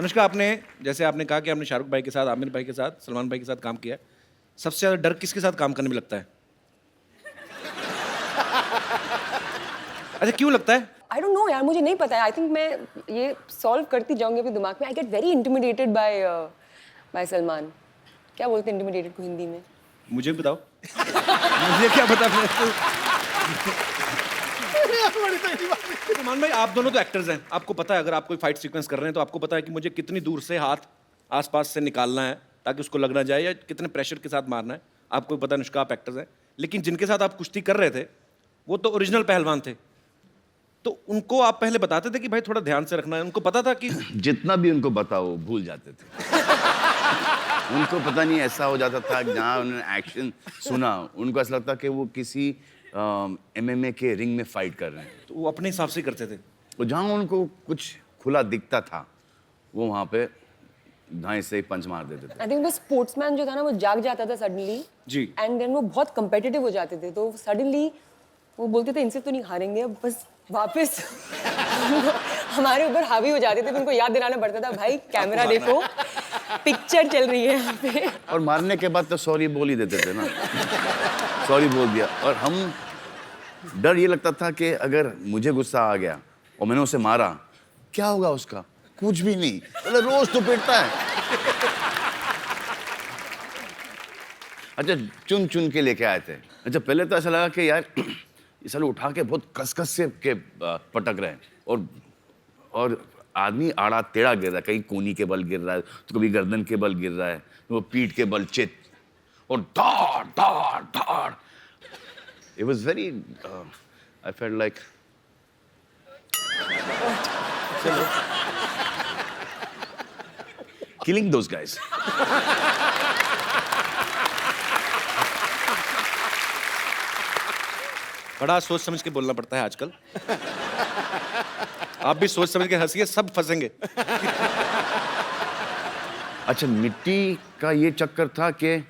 अनुष्का, आपने जैसे आपने कहा कि आपने शाहरुख भाई के साथ, आमिर भाई के साथ, सलमान भाई के साथ काम किया है, सबसे ज़्यादा डर किसके साथ काम करने में लगता है? अच्छा, क्यों लगता है? आई डोंट नो यार, मुझे नहीं पता है। आई थिंक मैं ये सॉल्व करती जाऊंगी अपने दिमाग में। I get very intimidated bye Salman. क्या बोलते हैं इंटिमिडेटेड को हिंदी में? मुझे भी बताओ। मुझे क्या पता। सलमान भाई, आप दोनों तो एक्टर्स हैं, आपको पता है अगर आप कोई फाइट सीक्वेंस कर रहे हैं तो आपको पता है कि मुझे कितनी दूर से हाथ आसपास से निकालना है ताकि उसको लग ना जाए, या कितने प्रेशर के साथ मारना है। आपको पता है अनुष्का, आप एक्टर्स हैं, लेकिन जिनके साथ आप कुश्ती कर रहे थे वो तो ओरिजिनल पहलवान थे, तो उनको आप पहले बताते थे कि भाई थोड़ा ध्यान से रखना है? उनको पता था कि जितना भी उनको बताओ भूल जाते थे। उनको पता नहीं ऐसा हो जाता था कि जहाँ उन्होंने एक्शन सुना उनको ऐसा लगता कि वो किसी MMA के रिंग में फाइट कर रहे हैं। तो वो अपने हिसाब से करते थे। तो जहाँ उनको कुछ खुला दिखता था वो वहाँ पे दाएं से पंच मार देते थे। आई थिंक वो स्पोर्ट्समैन जो था ना, वो जाग जाता था सडनली जी। एंड देन वो बहुत कंपेटिटिव हो जाते थे, तो सडनली वो बोलते थे इनसे तो नहीं हारेंगे, अब बस वापस हमारे ऊपर हावी हो जाते थे। उनको याद दिलाना पड़ता था, भाई कैमरा देखो, पिक्चर चल रही है यहाँ पे। और मारने के बाद तो सॉरी बोल ही देते थे ना। सॉरी बोल दिया। और हम डर ये लगता था कि अगर मुझे गुस्सा आ गया और मैंने उसे मारा, क्या होगा उसका? कुछ भी नहीं, मतलब रोज तो पिटता है। अच्छा, चुन चुन के लेके आए थे। अच्छा, पहले तो ऐसा लगा कि यार ये साले उठा के बहुत कस से पटक रहे हैं, और आदमी आड़ा टेढ़ा गिर रहा है, कहीं कोनी के बल गिर रहा है, तो कभी गर्दन के बल गिर रहा है, तो वो पीठ के बल चित, और धाड़ धाड़ धाड़। It was very I felt like killing those guys. बड़ा सोच समझ के बोलना पड़ता है आजकल। आप भी सोच समझ के हंसिए, सब फंसेंगे। अच्छा, मिट्टी का ये चक्कर था कि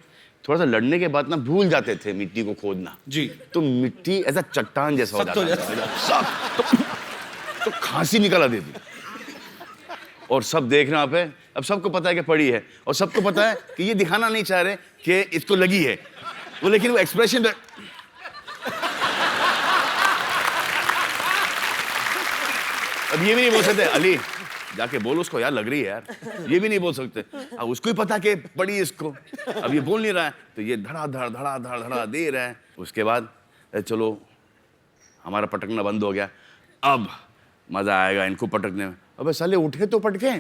थोड़ा सा लड़ने के बाद ना भूल जाते थे मिट्टी को खोदना। जी। तो मिट्टी ऐसा चट्टान जैसा हो सख्त हो जाता था। सख्त। तो खांसी निकल आती थी। और सब देखना पे, अब सबको पता है कि पड़ी है, और सबको पता है कि ये दिखाना नहीं चाह रहे कि इसको लगी है वो, लेकिन वो एक्सप्रेशन अब ये भी नहीं बोल सकते, अली जाके बोल उसको यार लग रही है यार, ये भी नहीं बोल सकते। अब उसको ही पता कि पड़ी इसको, अब ये बोल नहीं रहा है, तो ये धड़ा धड़ धड़ा धड़ धड़ा दे रहा है। उसके बाद चलो हमारा पटकना बंद हो गया, अब मजा आएगा इनको पटकने में। अबे साले उठे तो पटके।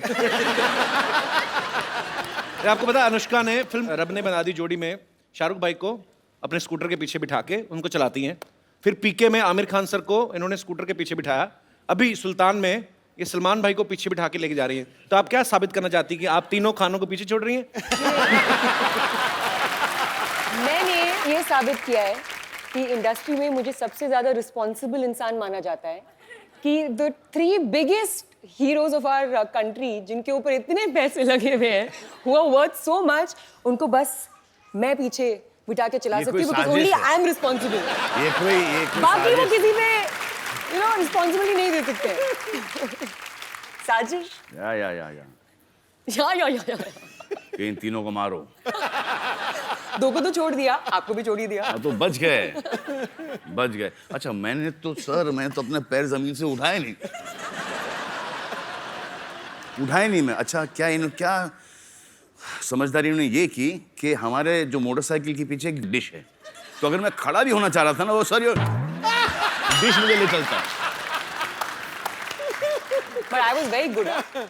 आपको पता, अनुष्का ने फिल्म रब ने बना दी जोड़ी में शाहरुख भाई को अपने स्कूटर के पीछे बिठा के उनको चलाती हैं। फिर पीके में आमिर खान सर को इन्होंने स्कूटर के पीछे बिठाया। अभी सुल्तान में ये सलमान भाई को पीछे बिठा के लेके जा रही हैं। तो आप क्या साबित करना चाहती हैं कि आप तीनों खानों को पीछे छोड़ रही हैं? मैंने ये साबित किया है कि इंडस्ट्री में मुझे सबसे ज्यादा रिस्पॉन्सिबल इंसान माना जाता है, कि the 3 biggest heroes of our country, जिनके ऊपर इतने पैसे लगे हुए हैं, who are worth so much, उनको बस मैं पीछे बिठा के चला सकती हूँ, because only I am responsible। ये कोई बाकी वो किसी पे रिस्पॉन्सिबिलिटी नहीं दे सकते। साजिश। या कि इन तीनों को मारो। 2 को तो छोड़ दिया, आपको भी छोड़ ही दिया। तो बच गए। अच्छा, मैंने तो अपने पैर जमीन से उठाए नहीं मैं। अच्छा, क्या समझदारी इन्होंने ये की कि हमारे जो मोटरसाइकिल के पीछे एक डिश है, तो अगर मैं खड़ा भी होना चाह रहा था ना, वो सर डिश मुझे ले चलता। But I was very good.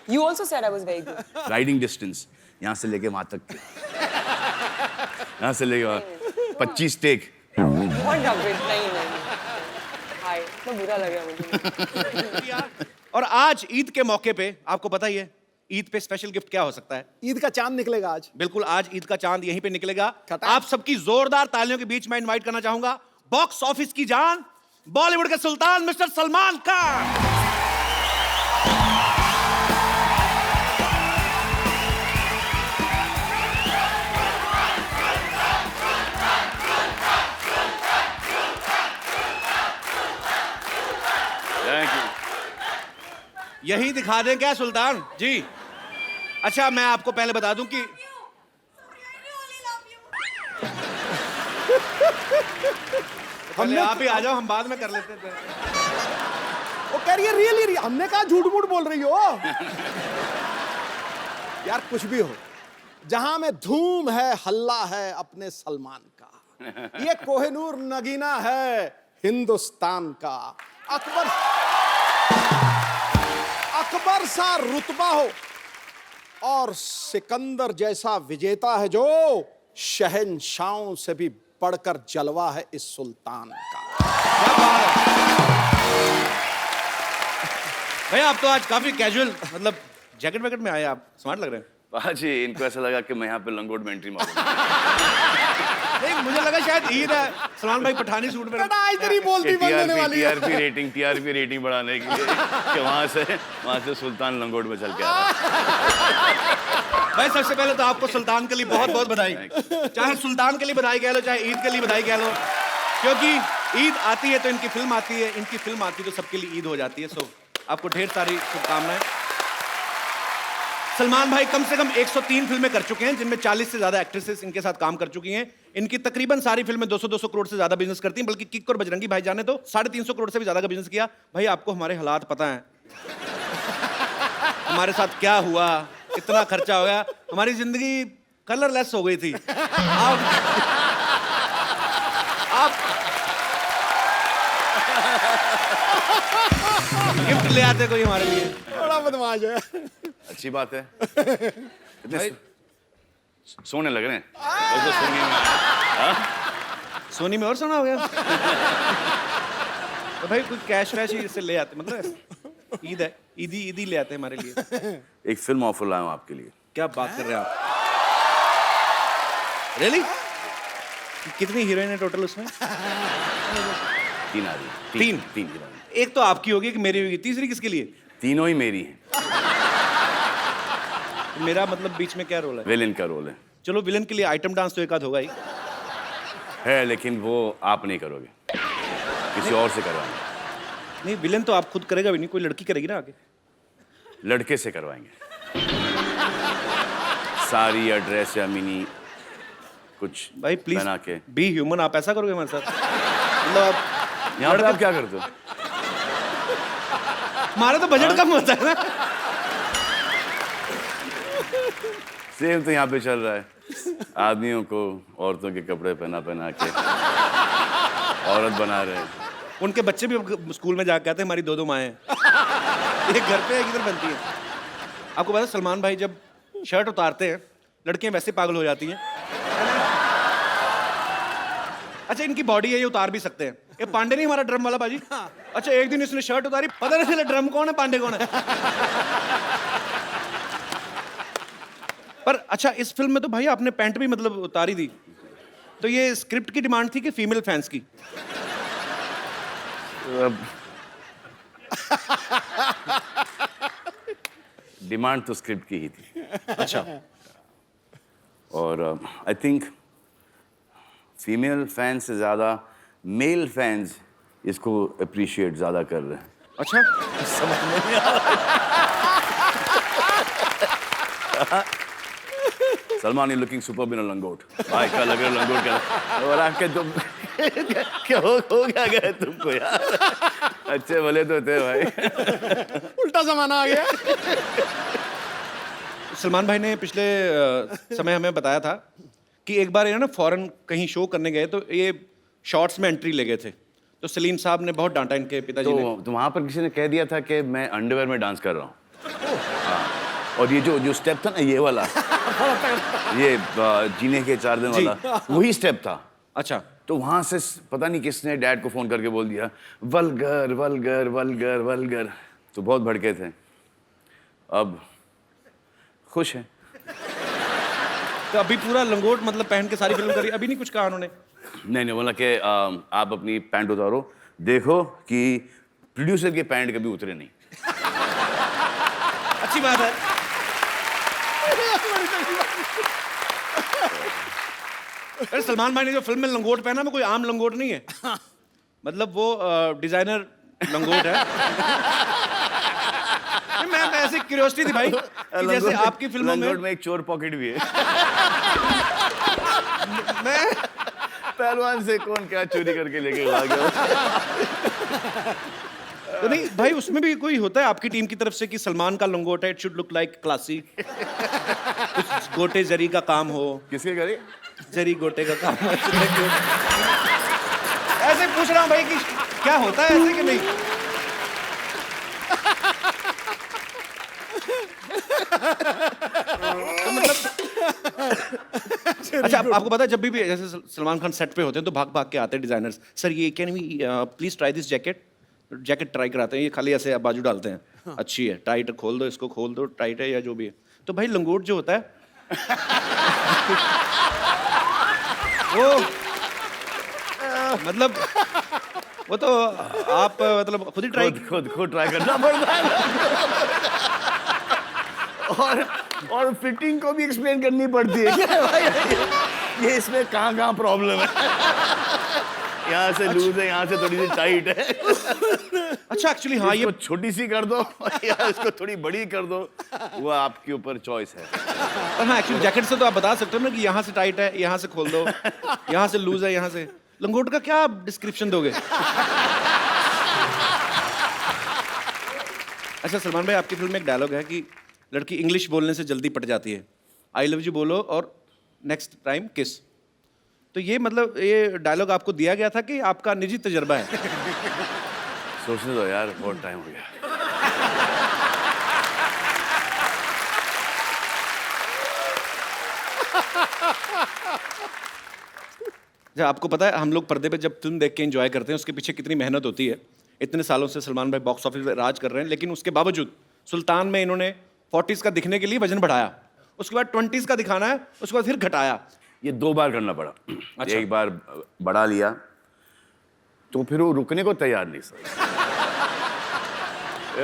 You also said I was very good. Riding distance यहाँ से लेके वहां तक, यहाँ से लेके वहां 25 टेक। What a bit, नहीं। हाय, तो बुरा लगा मुझे। और आज ईद के मौके पे आपको पता ही है, ईद पे स्पेशल गिफ्ट क्या हो सकता है? ईद का चांद निकलेगा आज। बिल्कुल, आज ईद का चांद यहीं पे निकलेगा। आप सबकी जोरदार तालियों के बीच में इनवाइट करना चाहूंगा बॉक्स ऑफिस की जान, बॉलीवुड के सुल्तान mister Salman Khan. Thank you. यही दिखा दें क्या सुल्तान जी? अच्छा मैं आपको पहले बता दूं कि पहले आप ही आ जाओ, हम बाद में कर लेते थे। वो कह रही है रियली, हमने कहा झूठ मूठ बोल रही हो। यार कुछ भी हो, जहां में धूम है हल्ला है अपने सलमान का, ये कोहिनूर नगीना है हिंदुस्तान का। अकबर सा रुतबा हो और सिकंदर जैसा विजेता है जो शहंशाहों से भी बढ़कर जलवा है इस सुल्तान का। भैया आप तो आज काफी कैजुअल, मतलब जैकेट वैकेट में आए, आप स्मार्ट लग रहे हैं। बाजी इनको ऐसा लगा कि मैं यहाँ पे लंगोट में एंट्री मारूंगा। नहीं मुझे लगा शायद ईद है, सलमान भाई पठानी सूट में। आज तेरी बोलती बंद होने वाली है। टीआरपी रेटिंग बढ़ाने के लिए कि वहां से सुल्तान लंगोट में चल के आ रहा है। भाई सबसे पहले तो आपको सुल्तान के लिए बहुत बहुत बधाई, चाहे सुल्तान के लिए बधाई कह लो, चाहे ईद के लिए बधाई कह लो, क्योंकि ईद आती है तो इनकी फिल्म आती है, इनकी फिल्म आती है तो सबके लिए ईद हो जाती है। सो आपको ढेर सारी शुभकामनाएं। सलमान भाई कम से कम 103 फिल्में कर चुके हैं, जिनमें 40 से ज्यादा एक्ट्रेसेस इनके साथ काम कर चुकी हैं। इनकी तकरीबन सारी फिल्में 200-200 करोड़ से ज्यादा बिजनेस करती हैं, बल्कि किक और बजरंगी भाईजान ने तो 350 करोड़ से भी ज्यादा का बिजनेस किया। भाई आपको हमारे हालात पता है, हमारे साथ क्या हुआ, कितना खर्चा हो गया, हमारी जिंदगी कलरलेस हो गई थी। आप गिफ्ट ले आते कोई हमारे लिए। बड़ा बदमाश है। अच्छी बात है। इतने सोने लग रहे हैं तो सोने में सोनी में और सोना हो गया। तो भाई कोई कैश वैश ही इससे ले आते, मतलब ईद है, ईदी ले आते हैं हमारे लिए। एक फिल्म ऑफर लाया हूं आपके लिए। क्या बात कर रहे हैं आप? रियली? कितनी हीरोइन है टोटल उसमें? 3 आ रही। तीन हीरोइन। एक तो आपकी होगी, कि मेरी होगी, तीसरी किसके लिए? तीनों ही मेरी हैं। मेरा मतलब बीच में क्या रोल है? विलेन का रोल है। चलो विलन के लिए आइटम डांस तो एक आध होगा ही है, लेकिन वो आप नहीं करोगे, किसी और से करवाएंगे। नहीं, विलन तो आप खुद करेगा भी नहीं, कोई लड़की करेगी ना आगे। लड़के से करवाएंगे। साड़ी या ड्रेस या मिनी कुछ भाई प्लीज बना के। बी ह्यूमन, आप ऐसा करोगे हमारे साथ? मतलब आप यहाँ पे आप क्या करते हो? हमारा तो बजट कम होता है ना। सेम तो यहाँ पे चल रहा है, आदमियों को औरतों के कपड़े पहना के औरत बना रहे हैं। उनके बच्चे भी स्कूल में जाकर कहते हैं हमारी 2 माएँ हैं। एक घर पे एक इधर बनती है। आपको पता है सलमान भाई जब शर्ट उतारते हैं लड़कियां वैसे पागल हो जाती हैं। अच्छा इनकी बॉडी है, ये उतार भी सकते हैं। ये पांडे नहीं हमारा ड्रम वाला बाजी? अच्छा एक दिन इसने शर्ट उतारी, पता नहीं चला ड्रम कौन है पांडे कौन है। पर अच्छा इस फिल्म में तो भाई आपने पैंट भी मतलब उतारी दी, तो ये स्क्रिप्ट की डिमांड थी कि फीमेल फैंस की? डिमांड तो स्क्रिप्ट की ही थी। अच्छा और आई थिंक फीमेल फैंस से ज़्यादा मेल फैंस इसको अप्रिशिएट ज़्यादा कर रहे हैं। अच्छा समझ में नहीं आ रहा। सलमान, यू लुकिंग सुपर बिन लंगोट। भाई का लग रहा लंगोट का, और आपके तुम क्या हो गया तुमको यार? अच्छे भले तो थे भाई। उल्टा जमाना आ गया। सलमान भाई ने पिछले समय हमें बताया था कि एक बार ये ना फॉरेन कहीं शो करने गए तो ये शॉर्ट्स में एंट्री ले गए थे, तो सलीम साहब ने बहुत डांटा इनके पिताजी ने। तो वहां पर किसी ने कह दिया था कि मैं अंडरवेयर में डांस कर रहा हूँ। हाँ। और ये जो स्टेप था ना, ये वाला ये जीने के 4 दिन वाला, वही स्टेप था। अच्छा तो वहां से पता नहीं किसने डैड को फोन करके बोल दिया वल्गर वल्गर वल्गर वल्गर, तो बहुत भड़के थे। अब खुश हैं। तो अभी पूरा लंगोट मतलब पहन के सारी फिल्म करी, अभी नहीं कुछ कहा उन्होंने? नहीं बोला कि आप अपनी पैंट उतारो, देखो कि प्रोड्यूसर की पैंट कभी उतरे नहीं। अच्छी बात है। अरे सलमान भाई ने जो फिल्म में लंगोट पहना वो कोई आम लंगोट नहीं है, मतलब वो डिजाइनर लंगोट है। मैं ऐसी क्यूरियोसिटी थी भाई कि जैसे आपकी फिल्मों में लंगोट में एक चोर पॉकेट भी है। मैं पहलवान से कौन क्या चोरी करके लेके भाग गया। तो नहीं भाई, उसमें भी कोई होता है आपकी टीम की तरफ से कि सलमान का लंगोट है, it should look like classic, कुछ गोटे जरी का काम हो, किसके करे? जरी गोटे का काम हो। ऐसे पूछ रहा हूँ भाई कि क्या होता है ऐसे कि नहीं। तो मतलब अच्छा, आपको पता है जब भी जैसे सलमान खान सेट पे होते हैं तो भाग भाग के आते हैं डिजाइनर्स, सर ये can we please try this jacket. Jacket try कराते हैं, ये खाली ऐसे बाजू डालते हैं, अच्छी है, टाइट खोल दो, इसको खोल दो, टाइट है या जो भी है। तो भाई लंगोट जो होता है वो मतलब वो तो आप मतलब खुद ही ट्राई खुद ट्राई करना पड़ता है। और फिटिंग को भी एक्सप्लेन करनी पड़ती है क्या भाई, ये इसमें कहाँ प्रॉब्लम है, यहाँ से लूज है, यहाँ से थोड़ी सी टाइट है। अच्छा एक्चुअली हाँ, ये छोटी सी कर दो या इसको थोड़ी बड़ी कर दो, वो आपके ऊपर चॉइस है। पर हाँ एक्चुअली जैकेट से तो आप बता सकते हो ना कि यहाँ से टाइट है, यहाँ से खोल दो, यहाँ से लूज है, यहाँ से। लंगोट का क्या डिस्क्रिप्शन दोगे? अच्छा सलमान भाई, आपकी फिल्म में एक डायलॉग है कि लड़की इंग्लिश बोलने से जल्दी पट जाती है, आई लव यू बोलो और नेक्स्ट टाइम किस। तो ये मतलब ये डायलॉग आपको दिया गया था कि आपका निजी तजर्बा है? सोचने दो यार, बहुत टाइम हो गया। अच्छा, आपको पता है हम लोग पर्दे पे जब फिल्म देख के एंजॉय करते हैं उसके पीछे कितनी मेहनत होती है। इतने सालों से सलमान भाई बॉक्स ऑफिस पे राज कर रहे हैं, लेकिन उसके बावजूद सुल्तान में इन्होंने 40s का दिखने के लिए वजन बढ़ाया, उसके बाद 20s का दिखाना है, उसके बाद फिर घटाया। ये 2 बार करना पड़ा। अच्छा। एक बार बढ़ा लिया तो फिर वो रुकने को तैयार नहीं सर।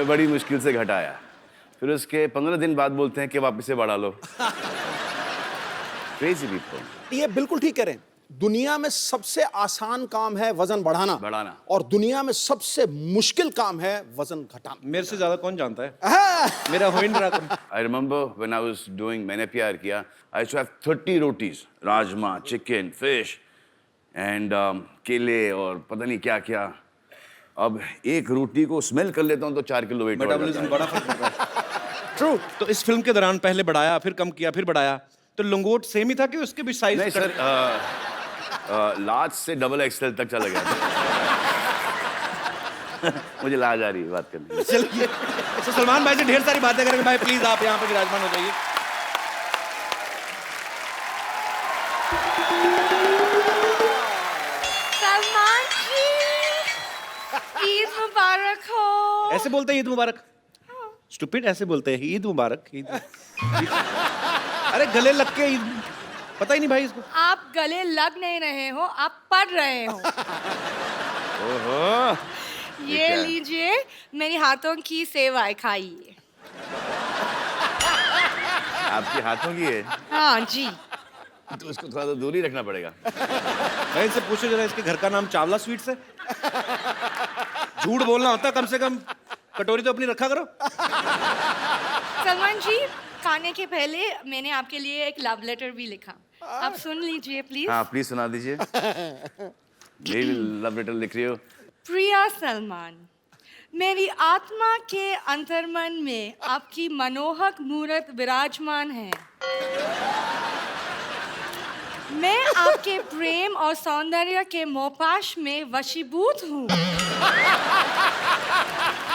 बड़ी मुश्किल से घटाया, फिर उसके 15 दिन बाद बोलते हैं कि वापस से बढ़ा लो। Crazy people. ये बिल्कुल ठीक कह रहे हैं। दुनिया में सबसे आसान काम है वजन बढ़ाना और दुनिया में सबसे मुश्किल काम है वजन घटाना। मेरे से ज्यादा कौन जानता है, मेरा हो ही नहीं रहा। I remember when I was doing मैंने प्यार किया, I used to have 30 rotis, rajma, chicken, fish and केले और पता नहीं क्या क्या। अब एक रोटी को स्मेल कर लेता हूँ तो 4 किलो वेट बढ़ जाता मेटाबॉलिज्म है। बड़ा फर्क पड़ रहा है। ट्रू। तो इस फिल्म के दौरान पहले बढ़ाया, फिर कम किया, फिर बढ़ाया, तो लंगोट सेम ही था कि उसके भी साइज? नहीं सर, लार्ज से XXL तक चला गया था। मुझे लाज आ रही है बात करने में। चलिए, तो सलमान भाई से ढेर सारी बातें करेंगे। भाई प्लीज आप यहाँ पे विराजमान हो जाइए। सलमान जी, ईद मुबारक हो। ऐसे बोलते हैं ईद मुबारक? स्टूपिड, ऐसे बोलते हैं ईद मुबारक। ईद अरे गले लग के ईद, पता ही नहीं भाई इसको। आप गले लग नहीं रहे हो, आप पढ़ रहे हो। ओहो, ये लीजिए मेरी हाथों की सेवाएं खाइए। आपके हाथों की है हाँ जी। तो उसको थोड़ा सा दूर ही रखना पड़ेगा। भाई इनसे पूछो जरा, इसके घर का नाम चावला स्वीट्स है? झूठ बोलना होता, कम से कम कटोरी तो अपनी रखा करो। सलमान जी, खाने के पहले मैंने आपके लिए एक लव लेटर भी लिखा, आप सुन लीजिए प्लीज। हाँ प्लीज सुना दीजिए। मेरी लव लेटर लिख रही हो? प्रिया सलमान, मेरी आत्मा के अंतर्मन में आपकी मनोहक मूर्त विराजमान है। मैं आपके प्रेम और सौंदर्य के मोहपाश में वशीभूत हूँ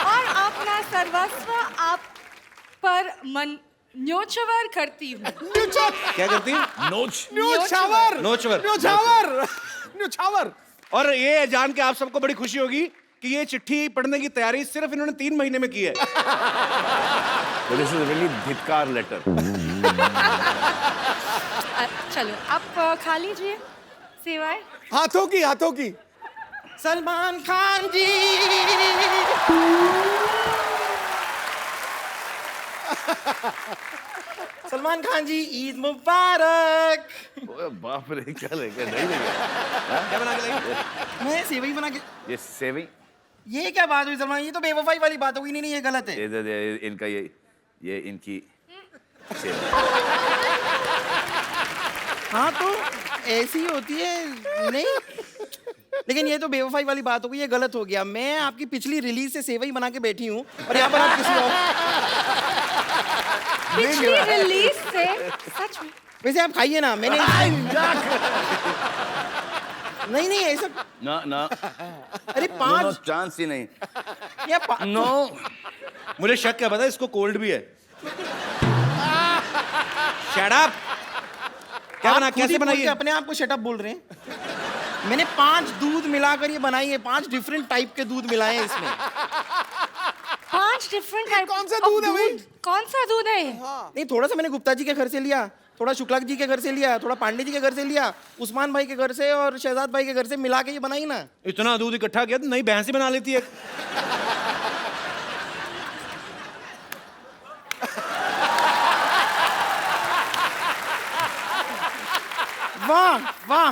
और अपना सर्वस्व आप पर मन न्योछावर करती हूँ। क्या करती है? न्योछावर। और ये जान के आप सबको बड़ी खुशी होगी कि ये चिट्ठी पढ़ने की तैयारी सिर्फ इन्होंने 3 महीने में की है। दिस इज रियली धिक्कार लेटर। चलो आप खा लीजिए सेवाएं। हाथों की सलमान खान जी, सलमान खान जी, ईद मुबारक। ओए बाप रे, क्या लेके नहीं लेगा? क्या बना के लाई? मैं सेवई बना के। ये सेविंग, ये क्या बात हुई सलमान, ये तो बेवफाई वाली बात हो गई। नहीं, ये गलत है। इनका ये इनकी सेवा। हाँ तो ऐसी ही होती है नहीं, लेकिन ये तो बेवफाई वाली बात हो गई, ये गलत हो गया। मैं आपकी पिछली रिलीज से सेवई बना के बैठी हूँ और यहाँ पर आप किसी और। पिछली रिलीज से सच में वैसे आप खाइए ना, मैंने नहीं नहीं ऐसा ना ना, अरे नो पांच चांस ही नहीं। या नो, मुझे शक क्या पता है इसको कोल्ड भी है। Shut up. क्या बना, कैसे बनाई है? अपने आप को शटअप बोल रहे हैं। मैंने 5 दूध मिलाकर ये बनाई है, 5 डिफरेंट टाइप के दूध मिलाए हैं इसमें। 5 डिफरेंट टाइप। कौन सा दूध है भाई? कौन सा दूध है ये? नहीं, थोड़ा सा मैंने गुप्ता जी के घर से लिया, थोड़ा शुक्ला जी के घर से लिया, थोड़ा पांडे जी के घर से लिया, उस्मान भाई के घर से और शहजाद भाई के घर से मिला के ये बनाई ना। इतना दूध इकट्ठा किया तो नई भैंस ही बना लेती है। वाह वाह,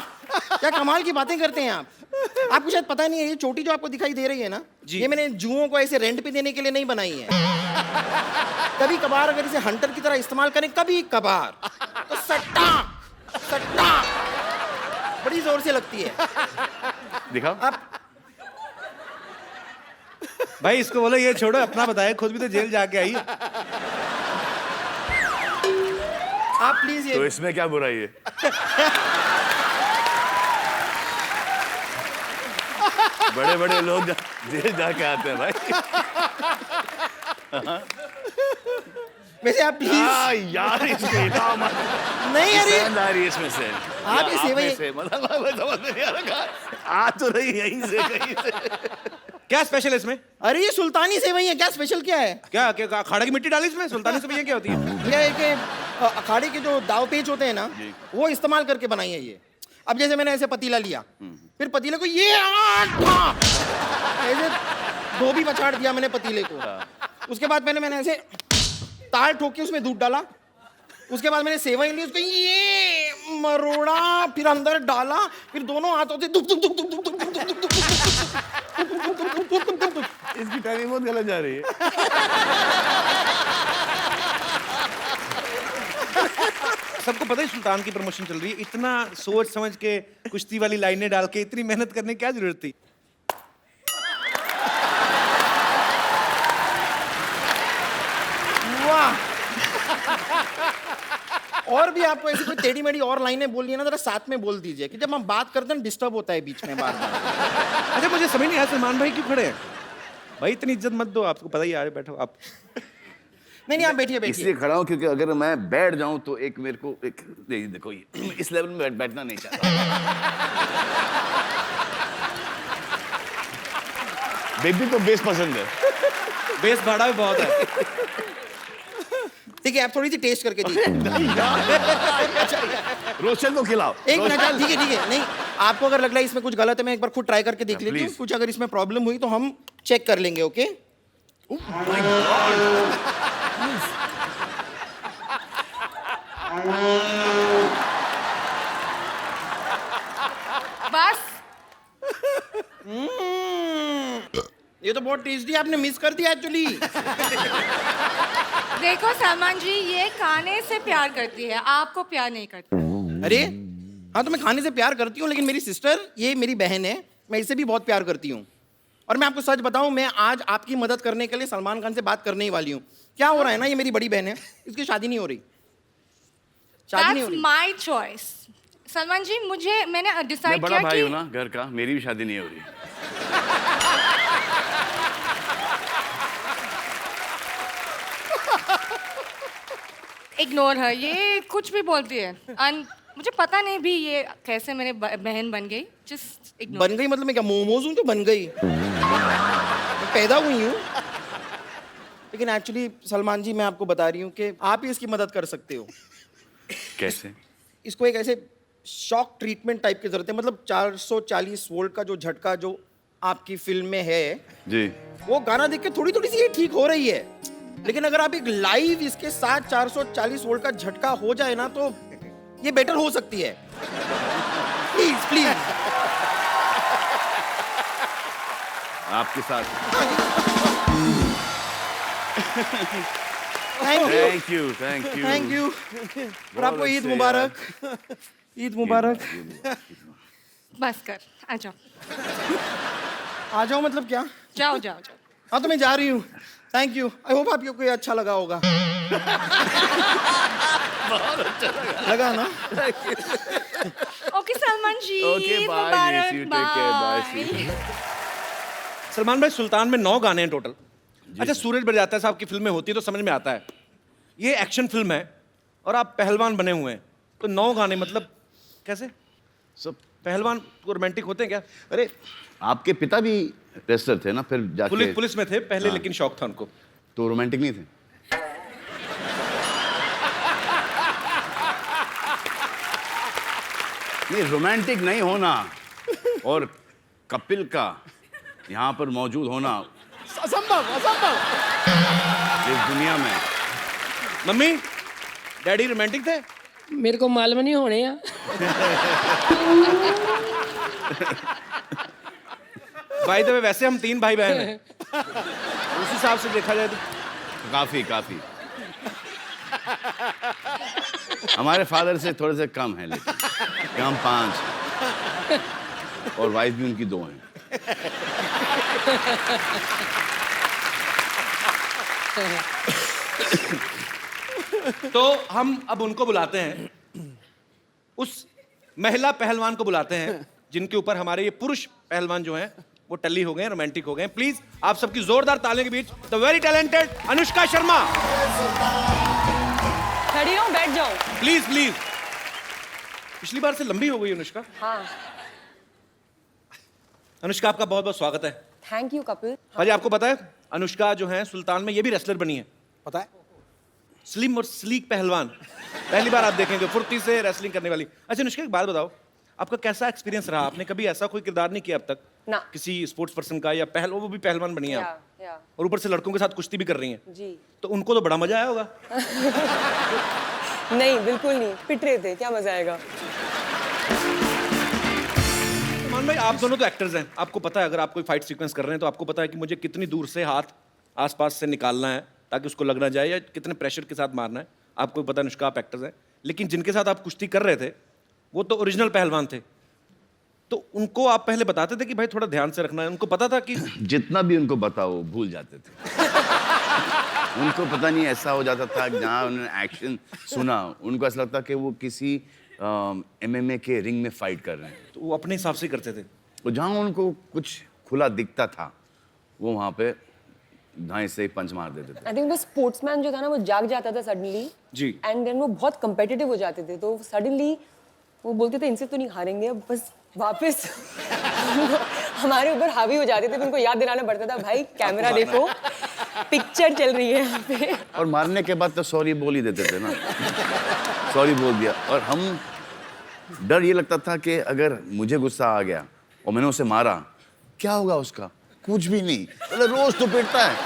क्या कमाल की बातें करते हैं आप। आपको शायद पता नहीं है, ये चोटी जो आपको दिखाई दे रही है ना, ये मैंने जुओं को ऐसे रेंट पे देने के लिए नहीं बनाई है। कभी कभार अगर इसे हंटर की तरह इस्तेमाल करें, कभी कभार, तो सट्टा सट्टा बड़ी जोर से लगती है। दिखाओ। आप भाई इसको बोलो ये छोड़ो, अपना बताए, खुद भी तो जेल जाके आई है। आप प्लीज तो ये इसमें क्या बुराई है? बड़े बड़े लोग जेल जाके आते हैं भाई। वैसे आप प्लीज यार इसके नहीं, अरे आ रही है इसमें से। आप ये सेवई से मतलब मैं समझ में नहीं आ रहा, आ तो रही यहीं से कहीं से। क्या स्पेशल है इसमें? अरे ये सुल्तानी सेवई है, क्या स्पेशल क्या है? क्या क्या अखाड़े की मिट्टी डाली इसमें? सुल्तानी सेवइयां क्या होती है? ये है कि अखाड़े के जो दाव पेच होते हैं ना, वो इस्तेमाल करके बनाई है ये। अब जैसे मैंने ऐसे पतीला लिया, फिर पतीले को ये ऐसे धोबी पछाड़ दिया मैंने पतीले को। उसके बाद मैंने ऐसे तार ठोक के उसमें दूध डाला। उसके बाद मैंने सेवई ली, उसको ये मरोड़ा, फिर अंदर डाला, फिर दोनों हाथों से दुख दुख दुख दुख दुख दुख दुख दुख दुख दुख। इसकी टाइमिंग बहुत गलत जा रही है। सबको पता है सुल्तान की प्रमोशन चल रही है, इतना सोच समझ के कुश्ती वाली लाइनें डाल के इतनी मेहनत करने की क्या जरूरत थी? वाह। और भी आपको ऐसी कोई टेढ़ी मेढ़ी और लाइनें बोलनी है ना, जरा साथ में बोल दीजिए, कि जब हम बात करते हैं डिस्टर्ब होता है बीच में बार बार। अच्छा मुझे समझ नहीं आया सलमान भाई क्यों खड़े हैं? भाई इतनी इज्जत मत दो, आपको पता ही है, बैठो आप। नहीं आप बैठिए बैठिए। इसलिए खड़ा हूं क्योंकि अगर मैं बैठ जाऊं तो एक मेरे को एक देखो ये इस लेवल में बैठना नहीं चाहता। बेबी को बेस पसंद है। बेस भाड़ा भी बहुत है। ठीक है, आप थोड़ी सी टेस्ट करके दीजिए। रोशन को खिलाओ। एक मिनट, ठीक है नहीं, आपको अगर लग रहा है इसमें कुछ गलत है, मैं एक बार खुद ट्राई करके देख लेती हूँ। please. कुछ अगर इसमें प्रॉब्लम हुई तो हम चेक कर लेंगे। ओके बस ये तो बहुत टेस्टी, आपने मिस कर दिया एक्चुअली। देखो सलमान जी, ये खाने से प्यार करती है, आपको प्यार नहीं करती। अरे हाँ, तो मैं खाने से प्यार करती हूँ, लेकिन मेरी सिस्टर, ये मेरी बहन है, मैं इससे भी बहुत प्यार करती हूँ। और मैं आपको सच बताऊं, मैं आज आपकी मदद करने के लिए सलमान खान से बात करने ही वाली हूँ। क्या हो रहा है ना, ये मेरी बड़ी बहन है, इसकी शादी नहीं हो रही। शादी नहीं हो That's रही। my choice. सलमान जी, मैंने मैं डिसाइड बड़ा किया भाई कि हूं ना घर का, मेरी भी शादी नहीं हो रही। इग्नोर है, ये कुछ भी बोलती है। मुझे पता नहीं भी ये कैसे मेरे बहन बन गई। Just ignore. बन गई मतलब मैं क्या मोमोज हूँ जो बन गई? मैं पैदा हुई हूँ। लेकिन एक्चुअली सलमान जी, मैं आपको बता रही हूँ कि आप ही इसकी मदद कर सकते हो। कैसे? इसको एक ऐसे शॉक ट्रीटमेंट टाइप की जरूरत है। मतलब 440 वोल्ट का जो झटका जो आपकी फिल्म में है जी, वो गाना देख के थोड़ी थोड़ी सी ये ठीक हो रही है, लेकिन अगर आप एक लाइव इसके साथ 440 वोल्ट का झटका हो जाए ना, तो ये बेटर हो सकती है। Please please. आपके साथ thank you thank you thank you और आपको ईद मुबारक ईद मुबारक बस कर आ जाओ आ जाओ मतलब क्या जाओ जाओ जाओ हाँ तो मैं जा रही हूँ थैंक यू आई होप आपको ये अच्छा लगा होगा लगा ना okay Salman ji Okay, Eid bye, मुबारक, miss you. Take care, bye, bye. see you. Salman भाई सुल्तान में 9 गाने हैं टोटल। अच्छा, सूरज बरजात्या साहब की फिल्में होती है तो समझ में आता है, ये एक्शन फिल्म है और आप पहलवान बने हुए हैं, तो 9 गाने मतलब कैसे? सब पहलवान तो रोमांटिक होते हैं क्या? अरे आपके पिता भी रेसलर थे ना, फिर जाके पुलिस में थे पहले, हाँ। लेकिन शौक था उनको। तो रोमांटिक नहीं थे? नहीं, रोमांटिक नहीं होना और कपिल का यहाँ पर मौजूद होना असंभव असंभव। इस दुनिया में। मम्मी डैडी रोमांटिक थे? मेरे को मालूम नहीं होने या भाई तो वैसे हम 3 भाई बहन हैं, उस हिसाब से देखा जाए तो काफी काफी हमारे फादर से थोड़े से कम है, लेकिन हम 5 हैं और वाइफ भी उनकी 2 हैं। तो हम अब उनको बुलाते हैं, उस महिला पहलवान को बुलाते हैं जिनके ऊपर हमारे ये पुरुष पहलवान जो हैं वो टल्ली हो गए, रोमांटिक हो गए। प्लीज आप सबकी जोरदार तालियों के बीच the very talented Anushka Sharma. खड़ी रहो, बैठ जाओ। Please please. पिछली बार से लंबी हो गई अनुष्का। हाँ, अनुष्का आपका बहुत बहुत स्वागत है। Thank you Kapil. भाजी आपको पता है अनुष्का जो है सुल्तान में ये भी रेसलर बनी है, पता है? स्लिम और स्लीक पहलवान। पहली बार आप देखेंगे फुर्ती से रेसलिंग करने वाली। अच्छा अनुष्का एक बात बताओ, आपका कैसा एक्सपीरियंस रहा? आपने कभी ऐसा कोई किरदार नहीं किया अब तक ना। किसी स्पोर्ट्स पर्सन का, या वो भी पहलवान बनी है आप, या और ऊपर से लड़कों के साथ कुश्ती भी कर रही हैं, जी। तो उनको तो बड़ा मजा आया होगा। नहीं, बिल्कुल नहीं, पिट रहे थे, क्या मजा आएगा। मान भाई आप दोनों तो एक्टर्स हैं, आपको पता है अगर आप कोई फाइट सीक्वेंस कर रहे हैं तो आपको पता है कि मुझे कितनी दूर से हाथ आसपास से निकालना है ताकि उसको लग ना जाए, या कितने प्रेशर के साथ मारना है। आपको पता है अनुष्का आप एक्टर्स हैं, लेकिन जिनके साथ आप कुश्ती कर रहे थे वो तो ओरिजिनल पहलवान थे, तो उनको आप पहले बताते थे कि भाई थोड़ा ध्यान से रखना है? उनको पता था कि जितना भी उनको बताओ भूल जाते थे। उनको पता नहीं ऐसा हो जाता था, जहाँ उन्होंने एक्शन सुना उनको ऐसा लगता कि वो किसी MMA के रिंग में फाइट कर रहे हैं। तो वो अपने हिसाब से ही करते थे। तो जहाँ उनको कुछ खुला दिखता था वो वहाँ पे दाएं से पंच मार देते थे। आई थिंक वो स्पोर्ट्समैन जो था ना वो जाग जाता था सडनली जी। एंड देन वो बहुत कंपेटिटिव हो जाते थे, तो सडनली वो बोलते थे इनसे तो नहीं हारेंगे, अब बस वापस हमारे ऊपर हावी हो जाते थे। तो उनको याद दिलाना पड़ता था, भाई कैमरा देखो, पिक्चर चल रही है यहाँ पे। और मारने के बाद तो सॉरी बोल ही देते थे ना। सॉरी बोल दिया। और हम डर ये लगता था कि अगर मुझे गुस्सा आ गया और मैंने उसे मारा, क्या होगा उसका? कुछ भी नहीं, मतलब रोज तो पिटता है।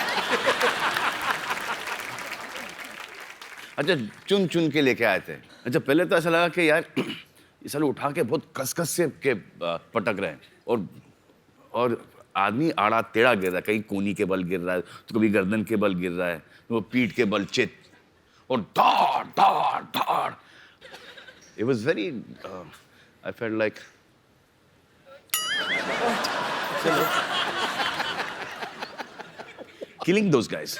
अच्छा, चुन चुन के लेके आए थे। अच्छा, पहले तो ऐसा लगा कि यार ये साले उठा के बहुत कस से के पटक रहे हैं, और आदमी आड़ा टेढ़ा गिर रहा है, कहीं कोनी के बल गिर रहा है, तो कभी गर्दन के बल गिर रहा है, तो वो पीठ के बल चित, और धाड़ धाड़ धाड़। It was very I felt like killing those guys.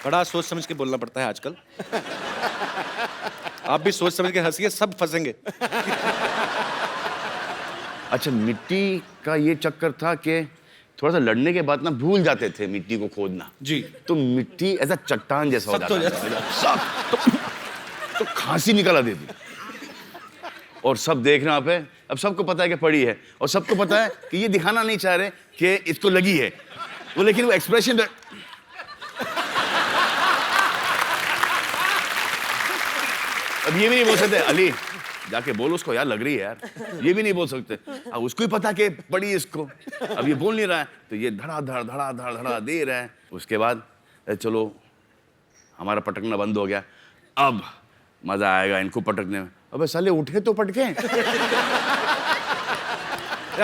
बड़ा सोच समझ के बोलना पड़ता है आजकल। आप भी सोच समझ के हंसिए, सब फंसेंगे। अच्छा, मिट्टी का ये चक्कर था कि थोड़ा सा लड़ने के बाद ना भूल जाते थे मिट्टी को खोदना। जी। तो मिट्टी ऐसा चट्टान जैसा हो सख्त हो जाता था। सख्त। तो खांसी निकल आती थी। और सब देख रहे हैं पे, अब सबको पता है कि पड़ी है, और सबको पता है कि ये दिखाना नहीं चाह रहे कि इसको लगी है वो, लेकिन वो एक्सप्रेशन अब ये भी नहीं बोल सकते, अली जाके बोल उसको यार लग रही है यार, ये भी नहीं बोल सकते। अब उसको ही पता कि पड़ी इसको, अब ये बोल नहीं रहा है, तो ये धड़ा धड़ धड़ा धड़ धड़ा दे रहा है। उसके बाद चलो हमारा पटकना बंद हो गया, अब मजा आएगा इनको पटकने में। अबे साले उठे तो पटके।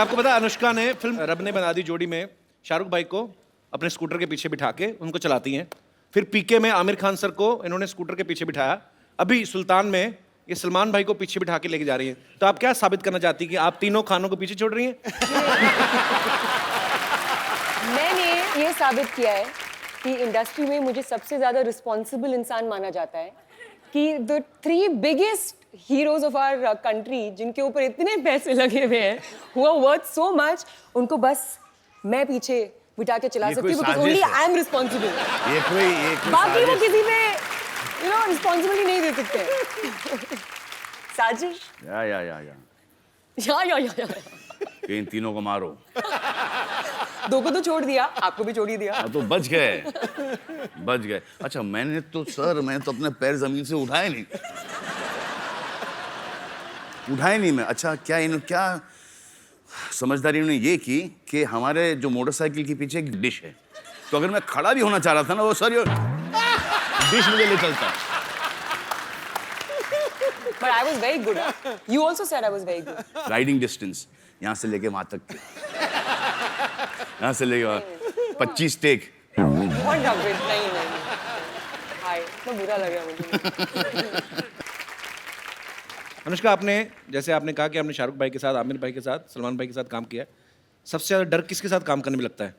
आपको पता है अनुष्का ने फिल्म रब ने बना दी जोड़ी में शाहरुख भाई को अपने स्कूटर के पीछे बिठा के उनको चलाती हैं। फिर पीके में आमिर खान सर को इन्होंने स्कूटर के पीछे बिठाया। अभी सुल्तान में ये सलमान भाई को पीछे बिठा के लेके जा रही हैं। तो आप क्या साबित करना चाहती हैं कि आप तीनों खानों को पीछे छोड़ रही हैं? मैंने ये साबित किया है कि इंडस्ट्री में मुझे सबसे ज्यादा रिस्पॉन्सिबल इंसान माना जाता है कि the 3 biggest heroes of our country जिनके ऊपर इतने पैसे लगे हुए हैं who are worth so much, उनको बस मैं पीछे बिठा के चला ये सकती हूँ कोई बिकॉज ओनली साजिश है। I am responsible. ये कोई बाकी वो साजिश। किसी पे रिस्पॉन्सिबिलिटी नहीं दे सकते। साजिश या या कि इन तीनों को मारो। 2 को तो छोड़ दिया, आपको भी छोड़ ही दिया। हाँ तो बच गए। अच्छा मैंने तो अपने पैर जमीन से उठाए नहीं मैं। अच्छा क्या समझदारी उन्होंने ये की कि हमारे जो मोटरसाइकिल के पीछे एक डिश है, तो अगर मैं खड़ा भी होना चाह रहा था ना, वो सॉरी डिश मुझे ले चलता। But I was very good. You also said I was very good. Riding distance यहाँ से लेके वहां तक, यहाँ से लेके 25 टेक। बहुत डबल नहीं। हाय, तो बुरा लग रहा मुझे। अनुष्का, आपने जैसे आपने कहा कि आपने शाहरुख भाई के साथ, आमिर भाई के साथ, सलमान भाई के साथ काम किया है। सबसे ज्यादा डर किसके साथ काम करने में लगता है?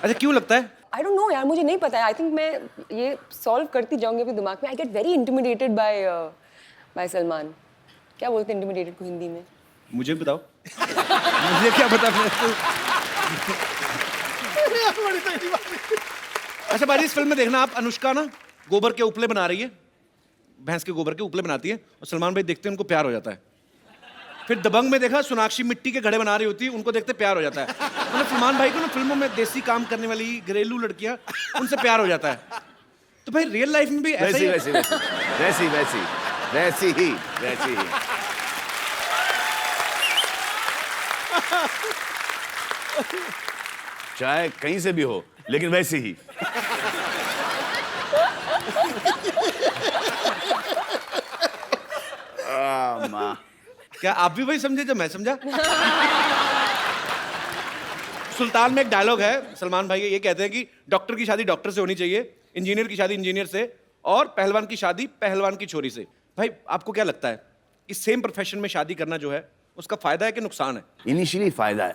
अच्छा क्यों लगता है? I don't know यार, मुझे नहीं पता है। I think मैं ये सॉल्व करती जाऊंगी अपने दिमाग में। I get very intimidated by Salman. क्या बोलते हैं intimidated को हिंदी में? मुझे भी बताओ। मुझे क्या पता। अच्छा बाजी, इस फिल्म में देखना आप, अनुष्का ना गोबर के उपले बना रही है, भैंस के गोबर के उपले बनाती है, और सलमान भाई देखते हैं उनको प्यार हो जाता है। फिर दबंग में देखा सोनाक्षी मिट्टी के घड़े बना रही होती है, उनको देखते प्यार हो जाता है। मतलब सलमान भाई को ना फिल्मों में देसी काम करने वाली घरेलू लड़कियां, उनसे प्यार हो जाता है। तो भाई रियल लाइफ में भी ऐसा ही है? वैसी ही। चाहे कहीं से भी हो, लेकिन वैसी ही। माँ क्या आप भी वही समझे जो मैं समझा? सुल्तान में एक डायलॉग है, सलमान भाई ये कहते हैं कि डॉक्टर की शादी डॉक्टर से होनी चाहिए, इंजीनियर की शादी इंजीनियर से, और पहलवान की शादी पहलवान की छोरी से। भाई आपको क्या लगता है कि सेम प्रोफेशन में शादी करना जो है उसका फायदा है कि नुकसान है? इनिशियली फायदा है।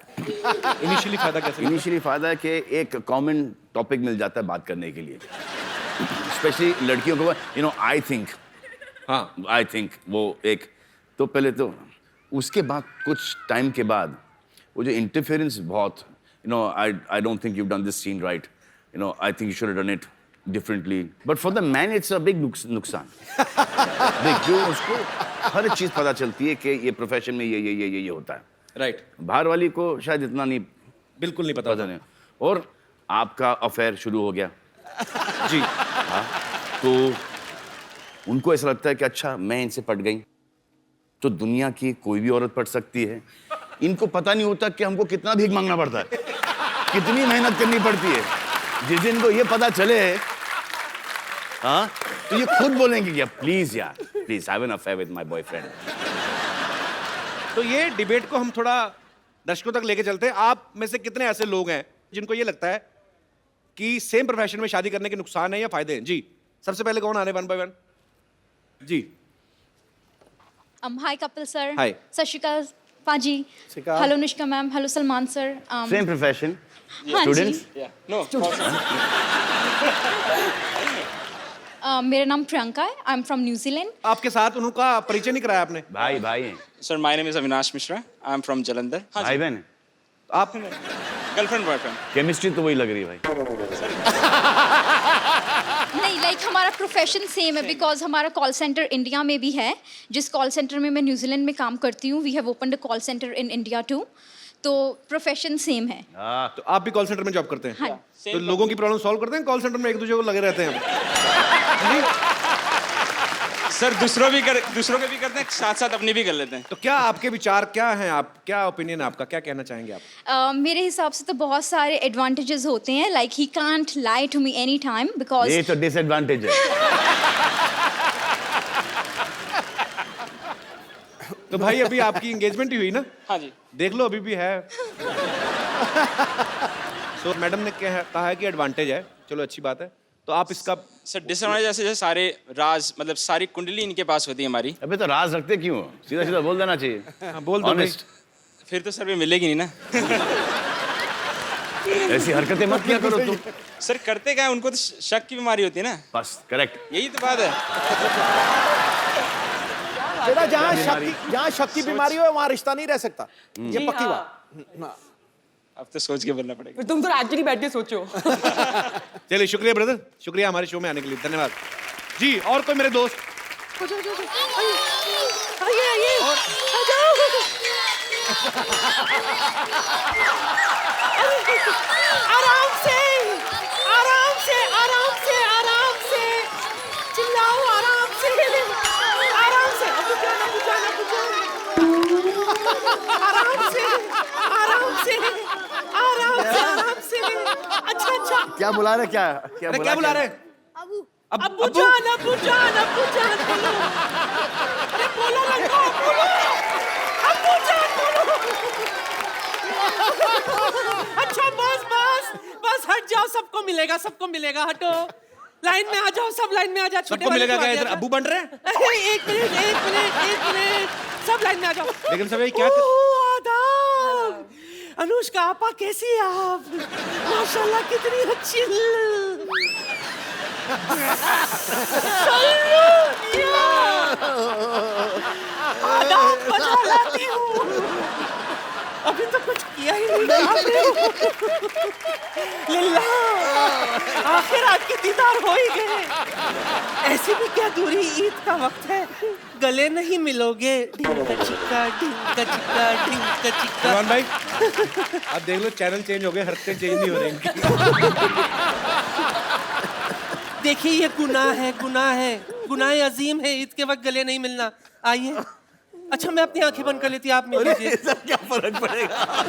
इनिशियली फायदा कैसे? इनिशियली फायदा है कि एक कॉमन टॉपिक मिल जाता है बात करने के लिए, स्पेशली लड़कियों को। आई थिंक वो एक तो पहले तो, उसके बाद कुछ टाइम के बाद वो जो इंटरफेरेंस बहुत, I don't think you done this scene right, I think you should have done it differently, but for the man it's a big नुकसान। देख, जो उसको हर चीज पता चलती है कि ये प्रोफेशन में ये होता है, राइट। बाहर वाली को शायद इतना नहीं, बिल्कुल नहीं पता नहीं। और आपका अफेयर शुरू हो गया जी। हाँ, तो उनको ऐसा लगता है कि अच्छा मैं इनसे पट गई तो दुनिया की कोई भी औरत पट सकती है। इनको पता नहीं होता कि हमको कितना भीख मांगना पड़ता है, कितनी मेहनत करनी पड़ती है। जिस दिन को ये पता चले, हाँ, तो ये खुद बोलेंगे कि प्लीज यार, please have an affair with my boyfriend. तो ये डिबेट को हम थोड़ा दर्शकों तक लेके चलते हैं। आप में से कितने ऐसे लोग हैं जिनको ये लगता है कि सेम प्रोफेशन में शादी करने के नुकसान है या फायदे हैं? जी, सबसे पहले कौन आ रहे 1 by 1? Ji. Hi Kapil sir. Hi. सत श्री अकाल पाजी. Hello Anushka ma'am, hello Salman sir. Same profession, हाँ जी. स्टूडेंट्स। मेरा नाम प्रियंका है. I am from New Zealand. आपके साथ उनका परिचय नहीं कराया आपने? भाई हैं। Sir, my name is Avinash Mishra. I'm from Jalandhar. भाई बहन हैं। आप Girlfriend, boyfriend. केमिस्ट्री तो वही लग रही है भाई। नहीं, लाइक हमारा प्रोफेशन सेम है बिकॉज हमारा कॉल सेंटर इंडिया में भी है. जिस कॉल सेंटर में मैं न्यूजीलैंड में काम करती हूँ, we have opened a call centre in India too. तो प्रोफेशन सेम है. तो आप भी कॉल सेंटर में जॉब करते हैं? हाँ. तो लोगों की प्रॉब्लम सॉल्व करते हैं कॉल सेंटर में, एक दूसरे को लगे रहते हैं? सर दूसरों के भी करते हैं, साथ साथ अपनी भी कर लेते हैं. तो क्या आपके विचार क्या हैं, आप क्या ओपिनियन है आपका, क्या कहना चाहेंगे आप? मेरे हिसाब से तो बहुत सारे एडवांटेजेस होते हैं. Like he can't lie to me any time because ये तो डिसएडवांटेज है। तो भाई अभी आपकी एंगेजमेंट ही हुई ना? हाँ जी। देख लो अभी भी है। तो मैडम ने कहा है कि एडवांटेज है, चलो अच्छी बात है। तो आप इसका सर डिसएडवांटेज जैसे सारे राज मतलब सारी कुंडली इनके पास होती है हमारी। अबे तो राज रखते क्यों? सीधा सीधा बोल देना चाहिए। हाँ, बोल दो भाई। ऑनेस्ट। फिर तो सर भी मिलेगी नहीं ना। ऐसी हरकतें मत किया करो तुम। सर करते क्या है, उनको तो शक की बीमारी होती है ना। बस करेक्ट। यही तो बात है। बेटा जहाँ शक की बीमारी हो वहाँ रिश्ता नहीं रह सकता, ये पक्की बात। अब तो सोच के बोलना पड़ेगा। फिर तुम तो एक्चुअली बैठ के सोचो। चलिए शुक्रिया ब्रदर, शुक्रिया हमारे शो में आने के लिए, धन्यवाद जी। और कोई मेरे दोस्त? आइए आइए आ जाओ। आराम से आराम से आराम से आराम से चिल्लाओ, आराम से आराम से। अब जाना आराम से आराम से आराम से आराम से। अच्छा अच्छा क्या बुला रहे? क्या अरे क्या बुला रहे? अब्बू जान अब्बू जान अब्बू जान बोलो। अरे बोलो लड़का, बोलो अब्बू जान बोलो। अच्छा बस बस बस हट जाओ, सबको मिलेगा सबको मिलेगा, हटो लाइन में आ जाओ, सब लाइन में आ जाओ। सबको मिलेगा क्या? इधर अब्बू बन रहे हैं? एक मिनट एक मिनट एक मिनट, सब लाइन में आ जाओ। लेकिन सब ये क्या आदाब, अनुष्का आपा कैसी है आप? माशाल्लाह कितनी अच्छी। आदाब बजा लाती हूँ। अभी तो कुछ किया ही नहीं आपने। लिल्ला, आखिर आपके दीदार हो ही गए। ऐसी भी क्या दूरी, ईद का वक्त है, गले नहीं मिलोगे। ढिंका चिक्का ढिंका चिक्का ढिंका चिक्का। सलमान भाई आप देख लो, चैनल चेंज हो गए, हरकतें चेंज नहीं हो रही इनकी। देखिए ये गुनाह है, गुनाह है, गुनाह अजीम है, ईद के वक्त गले नहीं मिलना। आइए। अच्छा मैं अपनी आंखें बंद कर लेती, आप मिल लीजिए। क्या फर्क पड़ेगा?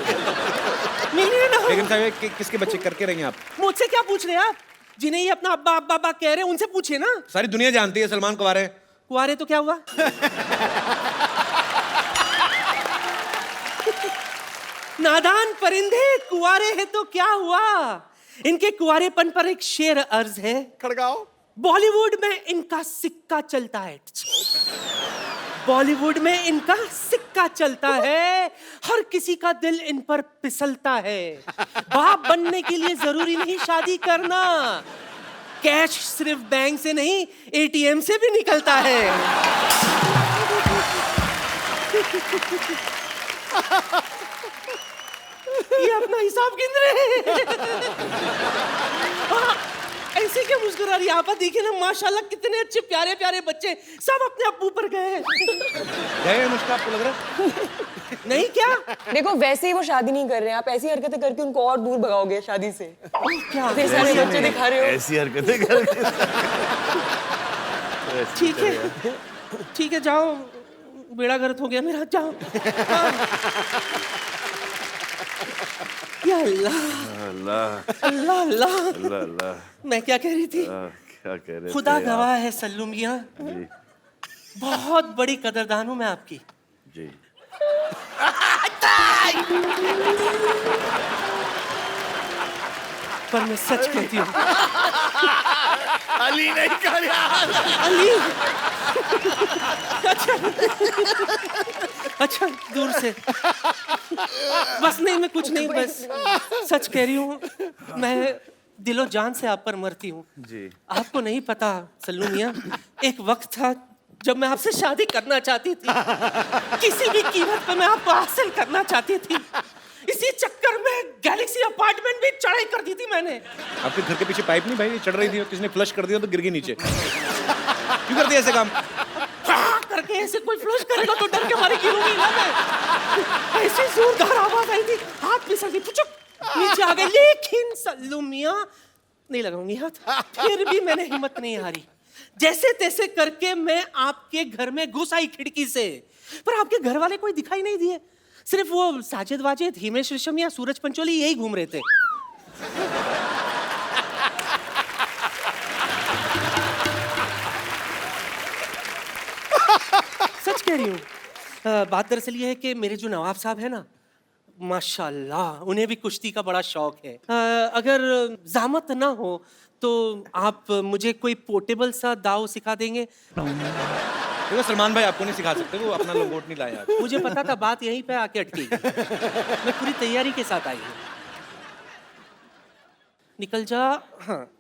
मिलिए ना। लेकिन साहब किसके बच्चे करके रहेंगे आप? मुझसे क्या पूछ रहे हैं आप? जिन्हें ये अपना अब्बा अब्बा अब्बा कह रहे हैं उनसे पूछिए ना। सारी दुनिया जानती है सलमान कुंवारे हैं। कुंवारे तो क्या हुआ? नादान परिंदे, कुंवारे हैं तो क्या हुआ? इनके कुंवारेपन पर एक शेर अर्ज है। खड़गाओ। बॉलीवुड में इनका सिक्का चलता है। बॉलीवुड में इनका सिक्का चलता है, हर किसी का दिल इन पर फिसलता है। बाप बनने के लिए जरूरी नहीं शादी करना, कैश सिर्फ बैंक से नहीं एटीएम से भी निकलता है। ये अपना हिसाब गिन रहे हैं। ऐसे क्या मुस्कुरा रही है आप? देखिए ना माशाल्लाह कितने अच्छे प्यारे प्यारे बच्चे, सब अपने अब्बू पर गए। गए अनुष्का, आपको लग रहा है? नहीं क्या? देखो वैसे ही वो शादी नहीं कर रहे हैं, आप ऐसी हरकतें करके उनको और दूर भगाओगे शादी से। क्या इतने सारे बच्चे दिखा रहे हो। ऐसी हरकतें करके। ठीक है ठीक है, जाओ, बेड़ा गर्क हो गया मेरा, जाओ। या अल्लाह अल्लाह अल्लाह अल्लाह। अल्लाह अल्लाह। मैं क्या कह रही थी? क्या कह रहे खुदा थे गवाह है सल्लू मियां, जी बहुत बड़ी कदरदान हूं मैं आपकी। जी। पर मैं सच कहती हूँ। अली नहीं कर यार। अली। अच्छा दूर से। बस नहीं, मैं कुछ नहीं, बस सच कह रही हूँ, मैं दिलो जान से आप पर मरती हूँ। जी। आपको नहीं पता सल्लू मियां, एक वक्त था जब मैं आपसे शादी करना चाहती थी, किसी भी कीमत पर मैं आपको हासिल करना चाहती थी। इसी चक्कर में गैलेक्सी अपार्टमेंट भी चढ़ाई कर दी थी मैंने। आपके घर के पीछे पाइप नहीं भाई चढ़ रही थी, किसने फ्लश कर दिया तो गिर गई नीचे। क्यों करती है ऐसे काम? करके ऐसे कोई फ्लश करेगा तो डर के मारे गिरूंगी ना मैं। ऐसी जोरदार आवाज आई थी, हाथ फिसल गई, पुचुक नीचे आ गई। लेकिन सल्लू मियां, नहीं लगाऊंगी हाथ, फिर भी मैंने हिम्मत नहीं हारी। जैसे तैसे करके मैं आपके घर में घुस आई खिड़की से, पर आपके घर वाले कोई दिखाई नहीं दिए। सिर्फ वो साजिद वाजिद, हिमेश रेशमिया, सूरज पंचोली यही घूम रहे थे। सच कह रही हूँ, बात दरअसल ये है कि मेरे जो नवाब साहब है ना, माशाल्लाह उन्हें भी कुश्ती का बड़ा शौक है। अगर ज़हमत ना हो तो आप मुझे कोई पोर्टेबल सा दाव सिखा देंगे? देखो सलमान भाई आपको नहीं सिखा सकते, वो अपना लंगोट नहीं लाए आज। मुझे पता था बात यहीं पे आके अटकेगी। मैं पूरी तैयारी के साथ आई हूँ। निकल जा। हाँ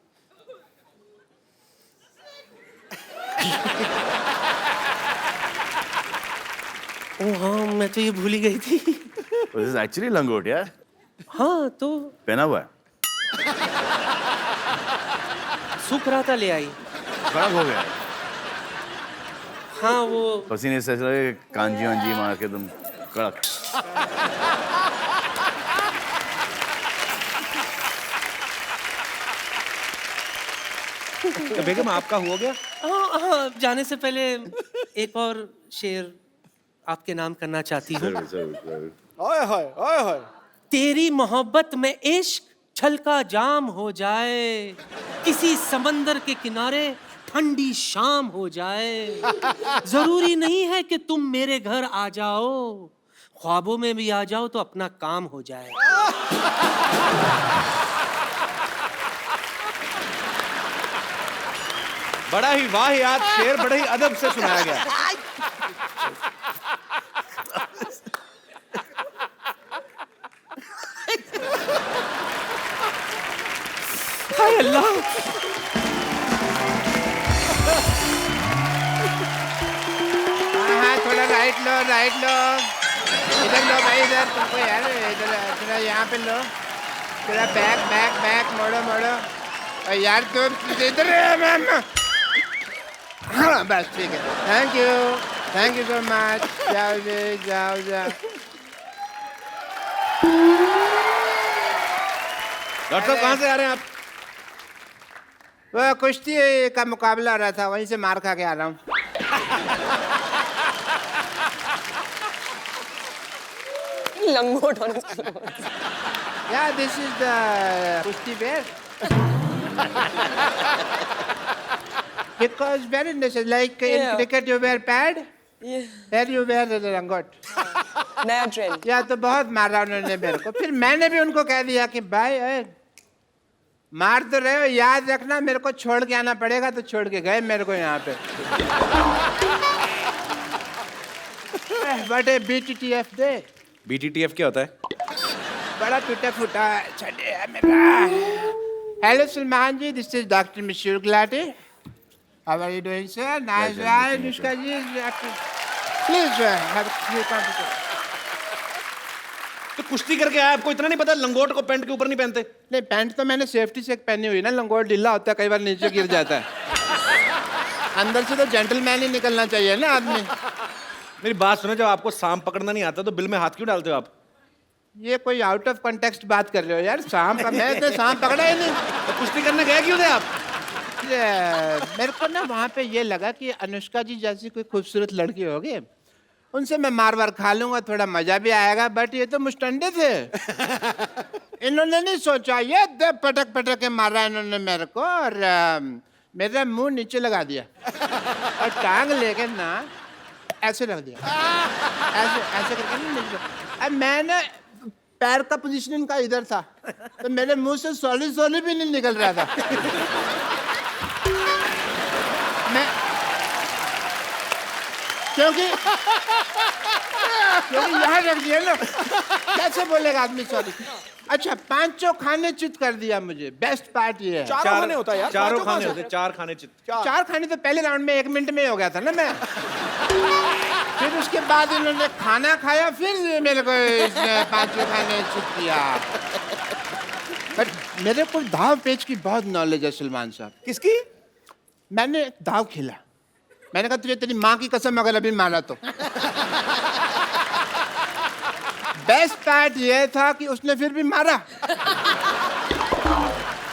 ओ हाँ, मैं तो ये भूल ही गई थी। दिस इज एक्चुअली लंगोट यार, हाँ तो पहना हुआ है, सूख रहा था ले आई। खराब हो गया है। हाँ वो पसीने से ऐसा लगे कांजी वांजी मार के तुम कड़क। तो बेगम आपका हो गया? हाँ हाँ, जाने से पहले एक और शेर आपके नाम करना चाहती हूँ। ओए होए ओए होए। तेरी मोहब्बत में इश्क छलका जाम हो जाए, किसी समंदर के किनारे ठंडी शाम हो जाए। जरूरी नहीं है कि तुम मेरे घर आ जाओ, ख्वाबों में भी आ जाओ तो अपना काम हो जाए। बड़ा ही वाहियात शेर बड़े ही अदब से सुनाया गया। हाय अल्लाह। हाँ थोड़ा राइट लो इधर लो भाई, इधर तुमको यार, इधर थोड़ा यहाँ पे लो, थोड़ा बैक बैक बैक मोड़ो और यार तुम इधर। हाँ बस ठीक है, थैंक यू सो मच। जाओ जी जाओ। डॉक्टर साहब कहाँ से आ रहे हैं आप? वो कुश्ती का मुकाबला हो रहा था, वहीं से मार खा के आ रहा हूँ। लंगोट होने Yeah, this is the kushti bear. Because very necessary. Like in cricket you wear pad, here you wear the langot. नया ट्रेंड। या तो बहुत मारा उन्होंने मेरे को, फिर मैंने भी उनको कह दिया कि भाई मार तो रहे हो, याद रखना मेरे को छोड़ के आना पड़ेगा, तो छोड़ के गए मेरे को यहाँ पे। What a BTTF day. BTTF क्या होता है? बड़ा टूटा फूटा छड़े है मेरा। Hello Salman ji, this is doctor Mishur Gulati. How are you doing sir? Nice right Anushka ji, please have confidence. तो कुश्ती करके आया, आपको इतना नहीं पता लंगोट को पैंट के ऊपर नहीं पहनते? नहीं, पैंट तो मैंने सेफ्टी से पहनी हुई ना, लंगोट ढीला होता है, कई बार नीचे गिर जाता है। अंदर से तो जेंटलमैन ही निकलना चाहिए ना आदमी। मेरी बात सुनो, जब आपको सांप पकड़ना नहीं आता तो बिल में हाथ क्यों डालते हो आप? ये कोई आउट ऑफ कॉन्टेक्स्ट बात कर रहे हो यार, सांप मैं तो सांप पकड़ा ही नहीं। तो कुश्ती करने गए क्यों थे आप? मेरे को ना वहाँ पे ये लगा कि अनुष्का जी जैसी कोई खूबसूरत लड़की होगी, उनसे मैं मार वार खा लूंगा, थोड़ा मजा भी आएगा, बट ये तो मुस्टंडे थे। इन्होंने नहीं सोचा, ये पटक पटक के मारा इन्होंने मेरे को, और मेरा मुंह नीचे लगा दिया और टांग लेके ना ऐसे रख दिया, ऐसे करके नहीं नीचे। अब मैं ना पैर का पोजीशन इनका इधर था, तो मेरे मुंह से सॉली भी नहीं निकल रहा था। मैं क्योंकि यहाँ रख दिया ना, कैसे बोलेगा आदमी सॉरी। अच्छा, पांचों खाने चित कर दिया मुझे, बेस्ट पार्ट ये है। चारों खाने होता है यार, चारों पांचों खाने कहाँ होते, से? चार खाने चित। चार खाने तो पहले राउंड में 1 मिनट में हो गया था ना मैं। फिर उसके बाद इन्होंने खाना खाया, फिर मेरे को इसने पांचों खाने चित किया। बट मेरे को दाव पेच की बहुत नॉलेज है सलमान साहब। किसकी? मैंने दाव खेला, मैंने कहा तुझे तेरी माँ की कसम अगर अभी मारा तो। बेस्ट पार्ट ये था कि उसने फिर भी मारा।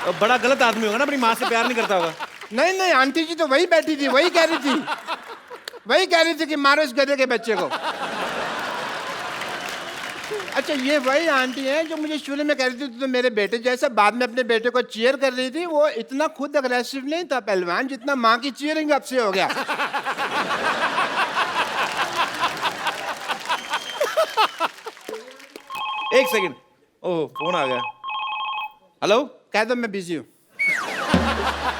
अब बड़ा गलत आदमी होगा ना, अपनी माँ से प्यार नहीं करता होगा। नहीं, आंटी जी तो वही बैठी थी, वही कह रही थी कि मारो इस गधे के बच्चे को। अच्छा, ये वही आंटी है जो मुझे शुरू में कह रही थी तो मेरे बेटे जैसा, बाद में अपने बेटे को चीयर कर रही थी। वो इतना खुद अग्रेसिव नहीं था पहलवान, जितना माँ की चीयरिंग अब से हो गया। एक सेकंड, ओह फोन आ गया। हेलो, कह दो मैं बिजी हूँ।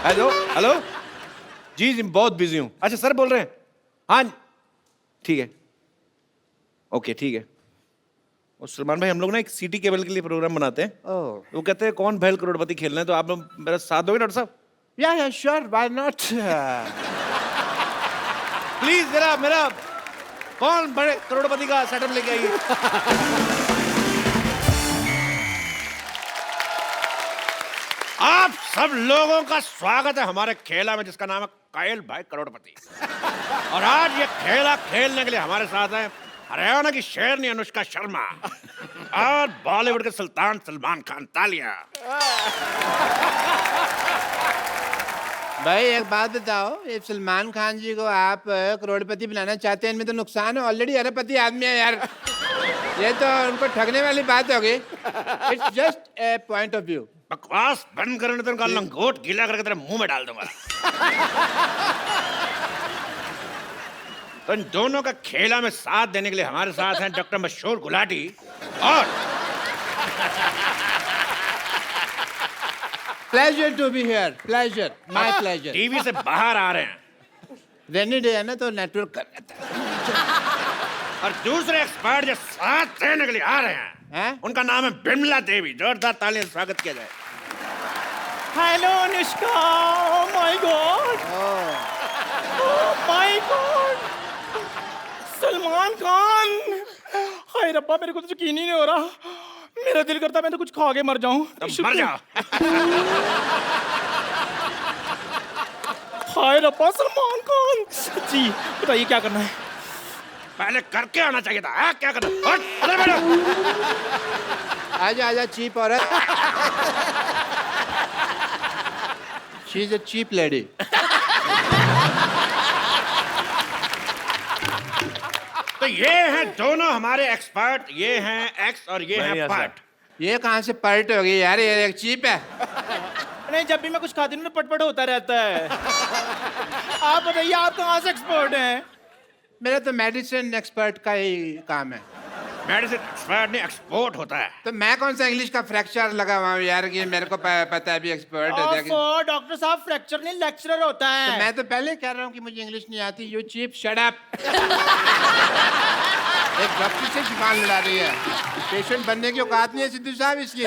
हेलो हेलो, जी जी बहुत बिजी हूँ। अच्छा सर बोल रहे हैं? हाँ ठीक है, ओके ठीक है। और सलमान भाई, हम लोग ना एक सिटी केबल के लिए प्रोग्राम बनाते हैं। ओह वो कहते हैं कौन भैल करोड़पति खेलना है, तो आप लोग मेरा साथ दोगे डॉक्टर साहब? या श्योर, व्हाई नॉट। प्लीज मेरा मेरा कौन बड़े करोड़पति का सेटअप लेके आइए। आप सब लोगों का स्वागत है हमारे खेला में, जिसका नाम है कायल भाई करोड़पति। और आज ये खेला खेलने के लिए हमारे साथ है हरियाणा की शेरनी अनुष्का शर्मा और बॉलीवुड के सुल्तान सलमान खान। तालियां। भाई एक बात बताओ, ये सलमान खान जी को आप करोड़पति बनाना चाहते हैं, इनमें तो नुकसान है, ऑलरेडी अरबपति आदमी है यार। ये तो उनको ठगने वाली बात होगी। It's just a point of view. बकवास बंद करने तो उनका लंगोट गीला करके तेरे मुंह में डाल दूंगा। तो इन दोनों का खेला में साथ देने के लिए हमारे साथ हैं डॉक्टर मशहूर गुलाटी और pleasure to be here, pleasure, my pleasure. TV से बाहर आ रहे हैं। रेनी डे है ना, तो नेटवर्क कर लेता है। और दूसरे एक्सपर्ट जो साथ देने के लिए आ रहे हैं, उनका नाम है बिमला देवी। जोरदार तालियों से स्वागत किया जाए। Hello Anushka, oh my God, oh my God, Salman Khan. Hi रब्बा, मेरे को तो यकीन ही नहीं हो रहा। मेरा दिल करता मैं तो कुछ खा के मर जाऊं। मर जाओ। हाय रब्बा, सलमान खान जी, बताइए क्या करना है? पहले करके आना चाहिए था। क्या करना? अरे बैठो। आजा आजा चीप औरत। She is a cheap lady. तो ये हैं दोनों हमारे एक्सपर्ट, ये हैं एक्स और ये हैं पार्ट। ये कहाँ से पर्ट हो गई यार, ये एक चीप है। नहीं, जब भी मैं कुछ खाती हूँ ना पटपट होता रहता है। आप बताइए, आप कहाँ से एक्सपर्ट हैं? मेरा तो मेडिसिन एक्सपर्ट का ही काम है। मेडिसिन एक्सपर्ट नहीं, एक्सपोर्ट होता है। तो मैं कौन सा इंग्लिश का फ्रैक्चर लगा हुआ हूँ यार, कि मेरे को पता है भी एक्सपर्ट है। डॉक्टर साहब, फ्रैक्चर नहीं लेक्चरर होता है। तो मैं तो पहले कह रहा हूँ कि मुझे इंग्लिश नहीं आती। You cheap, shut up. एक डॉक्टर से जुबान लड़ा रही है। पेशेंट बनने की औकात नहीं है सिद्धू साहब इसकी।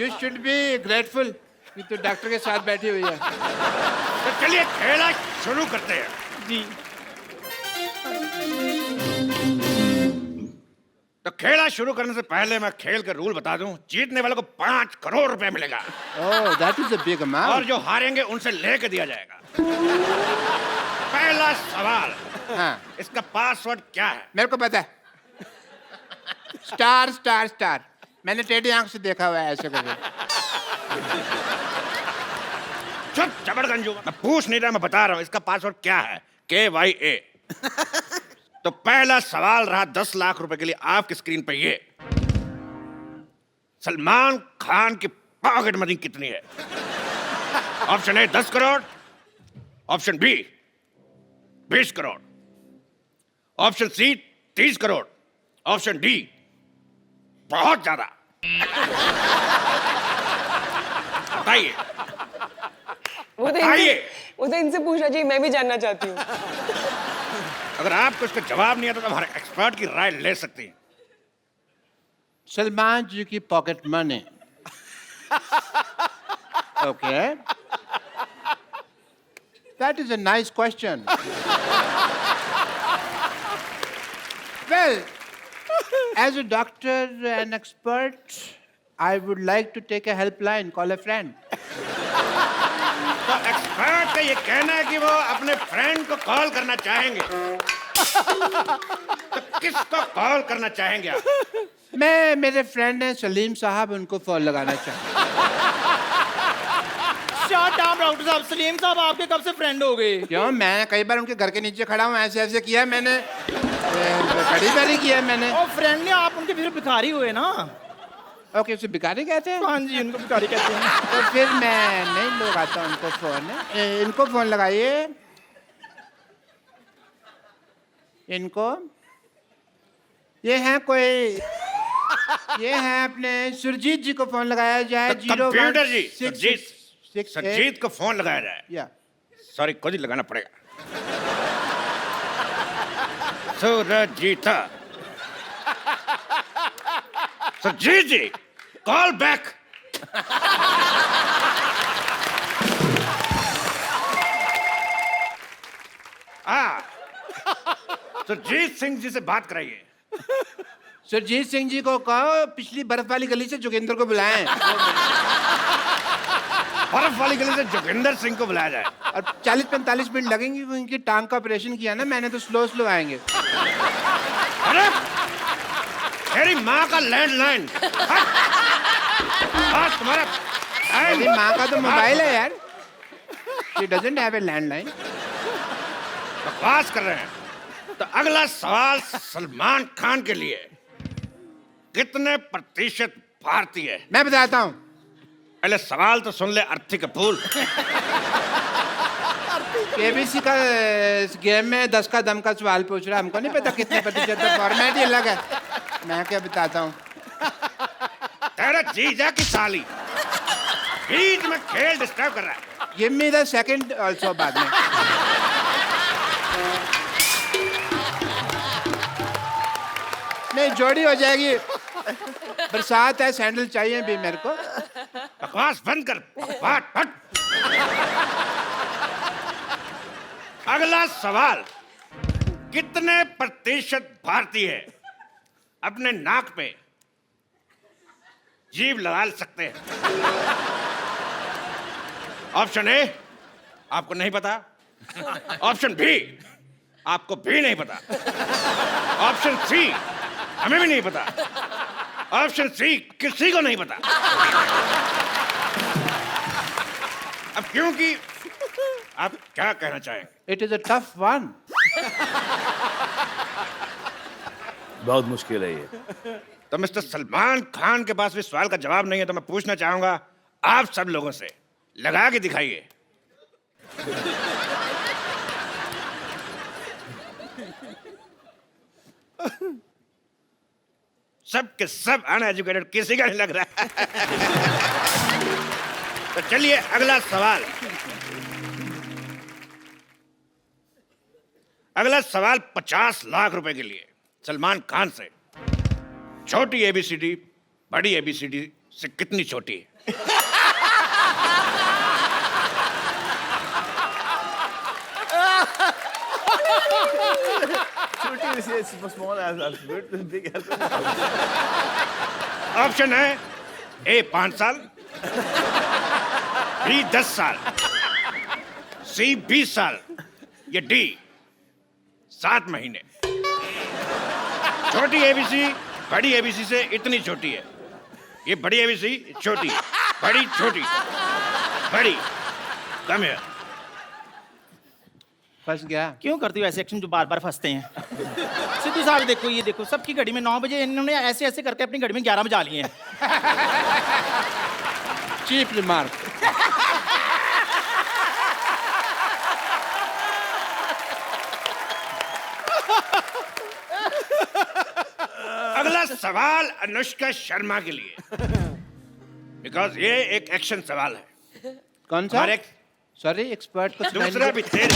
यू शुड बी ग्रेटफुल कि तो डॉक्टर के साथ बैठी हुई है। तो चलिए खेला शुरू करते हैं। जी। तो खेला शुरू करने से पहले मैं खेल के रूल बता दूं। जीतने वाले को 5 करोड़ रुपए मिलेगा। Oh, that is a big amount. और जो हारेंगे उनसे लेके दिया जाएगा। पहला सवाल, हाँ, इसका पासवर्ड क्या है? मेरे को पता है। Star star star. मैंने टेढ़ी आंख से देखा हुआ है ऐसे करके। चुप जबरगंजू, मैं पूछ नहीं रहा, मैं बता रहा हूं इसका पासवर्ड क्या है। KYA। तो पहला सवाल रहा 10 लाख रुपए के लिए। आपकी स्क्रीन पे ये सलमान खान की पॉकेट मनी कितनी है? Option A 10 crore, option B 20 crore, option C 30 crore, option D बहुत ज्यादा। बताइए। वो तो इनसे पूछना चाहिए, मैं भी जानना चाहती हूँ। अगर आपको इसका जवाब नहीं आता तो हमारे एक्सपर्ट की राय ले सकती हैं। सलमान जी की pocket money. Okay, that is a nice question. Well, as a doctor and expert, I would like to take a helpline, call a friend. तो एक्सपर्ट का ये कहना है कि वो अपने फ्रेंड को कॉल करना चाहेंगे। तो किसको कॉल करना चाहेंगे आप? मैं, मेरे फ्रेंड हैं सलीम साहब, उनको फोन लगाना चाहता शट अप डॉक्टर साहब। सलीम साहब आपके कब से फ्रेंड हो गए? क्यों? मैं कई बार उनके घर के नीचे खड़ा हूँ, ऐसे ऐसे किया मैंने, कड़ी बारी किया मैंने। और फ्रेंड ने आप उनके फिर भिखारी हुए ना? ओके, उसे भिखारी कहते हैं? हाँ जी, उनको भिखारी कहते हैं। तो फिर मैं नहीं लगाता उनको फोन। इनको फोन लगाइए, इनको। ये हैं कोई ये है अपने सुरजीत जी को फोन लगाया जाए। कंप्यूटर जी, सुरजीत को फोन लगाया जाए। या सॉरी, खुद ही लगाना पड़ेगा। सुरजीता, सुरजीत जी, कॉल बैक। सुरजीत सिंह जी से बात कराइए। सुरजीत सिंह जी को कहो पिछली बर्फ वाली गली से जोगिंदर को बुलाएं। बर्फ वाली गली से जोगिंदर सिंह को बुलाया जाए। और 40-45 मिनट लगेंगे, उनकी टांग का ऑपरेशन किया ना मैंने, तो स्लो स्लो आएंगे। अरे तेरी माँ का लैंडलाइन। तुम्हारा मेरी माँ का तो मोबाइल है यार। She doesn't have a landline. बकवास कर रहे हैं। तो अगला सवाल सलमान खान के लिए, कितने प्रतिशत भारतीय? मैं बताता हूँ। पहले सवाल तो सुन ले अर्थी कपूर। केबीसी का गेम में 10 का दम का सवाल पूछ रहा है, हमको नहीं पता कितने प्रतिशत, फॉर्मेट ही अलग है। मैं क्या बताता हूँ। तेरा जीजा की साली बीच में खेल डिस्टर्ब कर रहा है। Give me the second also बाद में। नहीं, जोड़ी हो जाएगी। बरसात है, सैंडल चाहिए भी मेरे को। बकवास बंद कर। हट। अगला सवाल, कितने प्रतिशत भारतीय अपने नाक पे जीभ लगा सकते हैं? ऑप्शन ए, आपको नहीं पता। ऑप्शन बी, आपको भी नहीं पता। ऑप्शन सी, हमें भी नहीं पता। ऑप्शन सी, किसी को नहीं पता। अब क्योंकि आप क्या कहना चाहेंगे? It is a tough one. बहुत मुश्किल है ये। तो मिस्टर सलमान खान के पास भी सवाल का जवाब नहीं है, तो मैं पूछना चाहूंगा आप सब लोगों से, लगा के दिखाइए। सब के सब अनएजुकेटेड, किसी का नहीं लग रहा है। तो चलिए अगला सवाल। अगला सवाल 50 लाख रुपए के लिए सलमान खान से। छोटी एबीसीडी बड़ी एबीसीडी से कितनी छोटी है? ऑप्शन है ए 5 साल, बी 10 साल, सी 20 साल, या डी 7 महीने। छोटी एबीसी बड़ी एबीसी से इतनी छोटी है। ये बड़ी एबीसी छोटी, बड़ी छोटी, बड़ी कम है। फंस गया। क्यों करती हो ऐसे एक्शन जो बार बार फंसते हैं? सिद्धू साहब देखो, ये देखो, सबकी घड़ी में 9 बजे, इन्होंने ऐसे ऐसे करके अपनी घड़ी में 11 बजा लिए हैं। Cheap remark. अगला सवाल अनुष्का शर्मा के लिए, बिकॉज ये एक एक्शन सवाल है। कौन सा? हमारे सॉरी, एक्सपर्ट को दूसरा भी तेरे।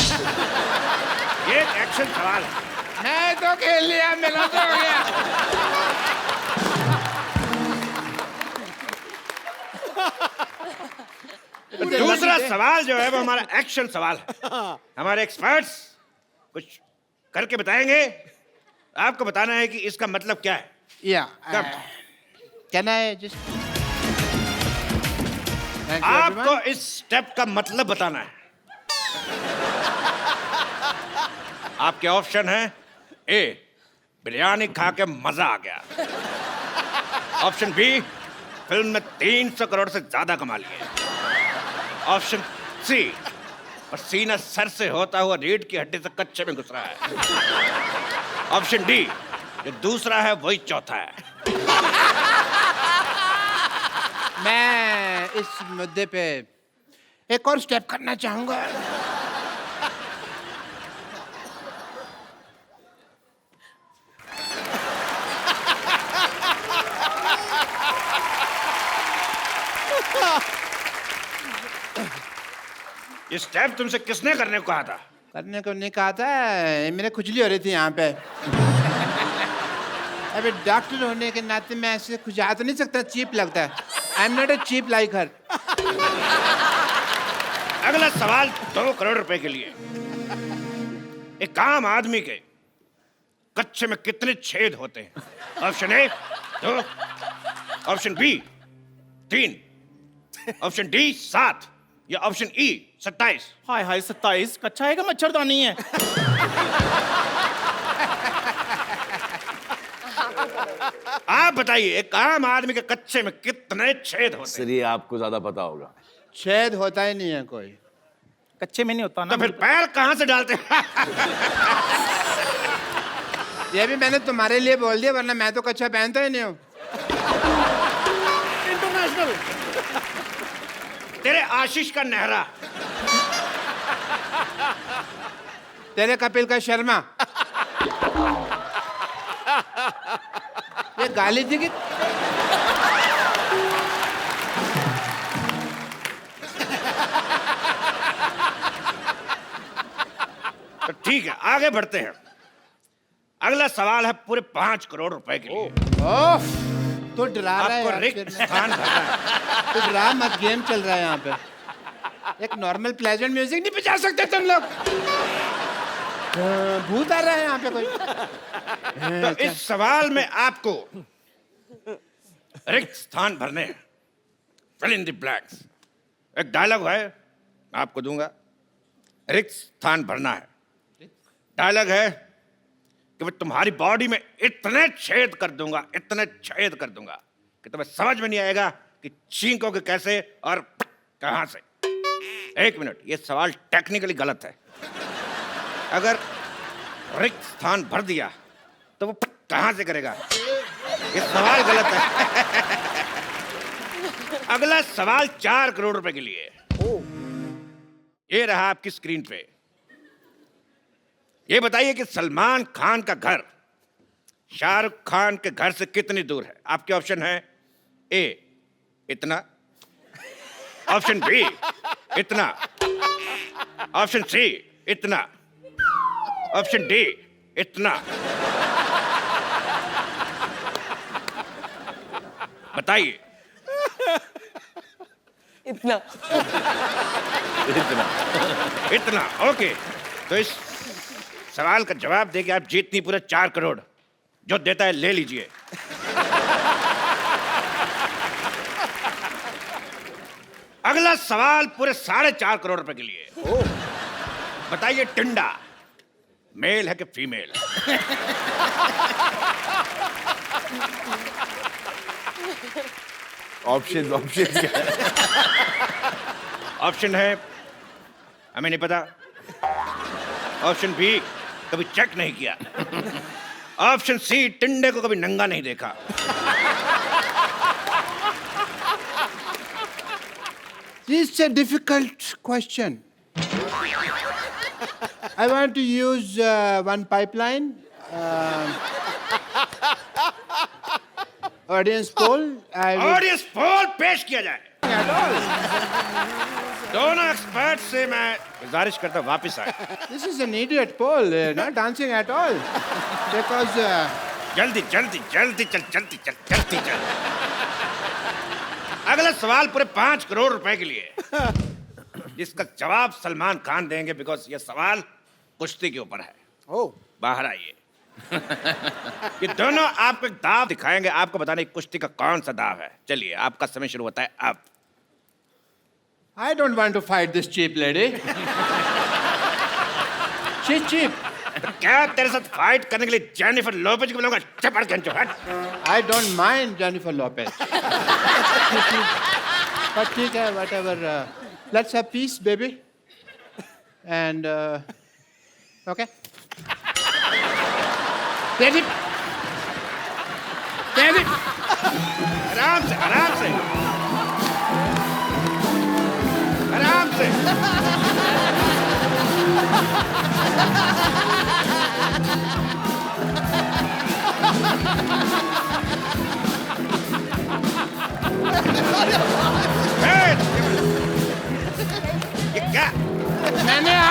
ये एक एक्शन सवाल है। मैं तो खेल लिया, मेरा तो हो गया। दूसरा सवाल जो है वो हमारा एक्शन सवाल है। हमारे एक्सपर्ट्स कुछ करके बताएंगे, आपको बताना है कि इसका मतलब क्या है। कैन आई जस्ट, आपको इस स्टेप का मतलब बताना है। आपके ऑप्शन है ए, बिरयानी खा के मजा आ गया। ऑप्शन बी, फिल्म में 300 करोड़ से ज्यादा कमा लिए। ऑप्शन सी, पसीना सर से होता हुआ रीढ़ की हड्डी से कच्चे में घुस रहा है। ऑप्शन डी, जो दूसरा है वही चौथा है। मैं इस मुद्दे पे एक और स्टेप करना चाहूंगा। ये स्टेप तुमसे किसने करने को कहा था? करने को नहीं कहा था, मेरे खुजली हो रही थी यहाँ पे। अबे डॉक्टर होने के नाते मैं ऐसे खुजा तो नहीं सकता, चीप लगता है। I am not a cheap like her. अगला सवाल 2 करोड़ रुपए के लिए। एक आम आदमी के कच्चे में कितने छेद होते हैं? Option A 2, option B 3, option D 7 या ऑप्शन ई 27। हाय हाय 27 कच्चा है का मच्छरदानी है? आप बताइए एक आम आदमी के कच्चे में कितने छेद होते हैं? सर ये आपको ज्यादा पता होगा। छेद होता ही नहीं है कोई। कच्चे में नहीं होता ना। तो फिर पैर कहां से डालते हैं? ये भी मैंने तुम्हारे लिए बोल दिया, वरना मैं तो कच्चा पहनता ही नहीं हूँ। इंटरनेशनल। तेरे आशीष का नेहरा, तेरे कपिल का शर्मा। ये गाली थी कि तो ठीक है आगे बढ़ते हैं। अगला सवाल है पूरे 5 करोड़ रुपए के लिए। ओह, तो डरा रहा है आपको यार, रिक्त स्थान भरना है। तो डरा मत, गेम चल रहा है यहाँ पे। एक नॉर्मल प्लेजेंट म्यूजिक नहीं बजा सकते तुम लोग? भूत आ रहा है यहाँ पे कोई। तो इस सवाल में आपको रिक्त स्थान भरने हैं। Fill in the blanks. एक डायलॉग है मैं आपको दूंगा, रिक्त स्थान भरना है। डायलॉग है कि मैं तुम्हारी बॉडी में इतने छेद कर दूंगा, इतने छेद कर दूंगा कि तुम्हें समझ में नहीं आएगा कि छींकोगे कैसे और कहां से। 1 मिनट, ये सवाल टेक्निकली गलत है। अगर रिक्त स्थान भर दिया तो वो कहां से करेगा? ये सवाल गलत है। अगला सवाल 4 करोड़ रुपए के लिए। ये रहा आपकी स्क्रीन पे। ये बताइए कि सलमान खान का घर शाहरुख खान के घर से कितनी दूर है? आपके ऑप्शन है ए इतना, ऑप्शन बी इतना, ऑप्शन सी इतना, ऑप्शन डी इतना। बताइए। इतना। इतना, ओके। तो इस सवाल का जवाब देके आप जीतनी पूरे 4 करोड़। जो देता है ले लीजिए। अगला सवाल पूरे 4.5 करोड़ रुपए के लिए। बताइए टिंडा मेल है कि फीमेल? ऑप्शन क्या है? ऑप्शन है हमें नहीं पता, ऑप्शन बी कभी चेक नहीं किया, ऑप्शन सी टिंडे को कभी नंगा नहीं देखा। This is a difficult question. I want to use one pipeline. Audience poll. Audience poll पेश किया जाए। दोनों एक्सपर्ट से मैं गुजारिश करता हूं वापिस आए। This is an idiot poll, not dancing at all. Because जल्दी जल्दी जल्दी चल जल्दी चल जल्दी चल। अगला सवाल पूरे 5 करोड़ रुपए के लिए, जिसका जवाब सलमान खान देंगे बिकॉज ये सवाल कुश्ती के ऊपर है। बाहर आइए। ये दोनों आपको एक दाव दिखाएंगे, आपको बताने की कुश्ती का कौन सा दाव है। चलिए आपका समय शुरू होता है अब। I don't want to fight this cheap lady. She's cheap. तो क्या तेरे साथ फाइट करने के लिए जेनिफर लोपेज को बुलाऊंगा? चपड़ घंचो हट। I don't mind Jennifer Lopez. But ठीक है, whatever. Let's have peace, baby. And okay. Ready? Ready? आराम से आराम से आराम से।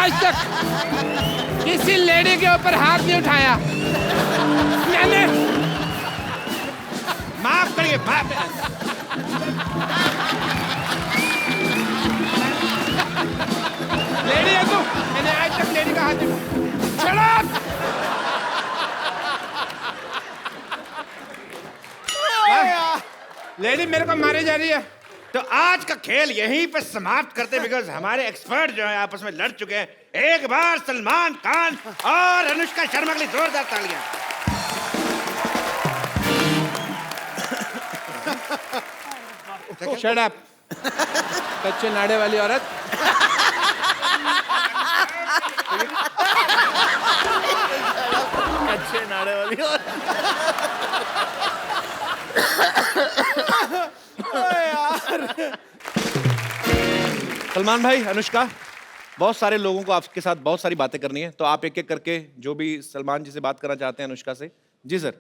आज तक किसी लेडी के ऊपर हाथ नहीं उठाया। मैंने माफ करिए, माफ। लेडी है तू, मैंने आज तक लेडी का हाथ नहीं। Shut up! लेडी मेरे को मारी जा रही है। तो आज का खेल यहीं पे समाप्त करते, बिकॉज हमारे एक्सपर्ट जो है आपस में लड़ चुके हैं। एक बार सलमान खान और अनुष्का शर्मा के लिए जोरदार तालियां। Shut up! कच्चे नाड़े वाली औरत। अच्छे नाड़े वाली और सलमान भाई, अनुष्का, बहुत सारे लोगों को आपके साथ बहुत सारी बातें करनी है, तो आप एक एक करके जो भी सलमान जी से बात करना चाहते हैं अनुष्का से। जी सर।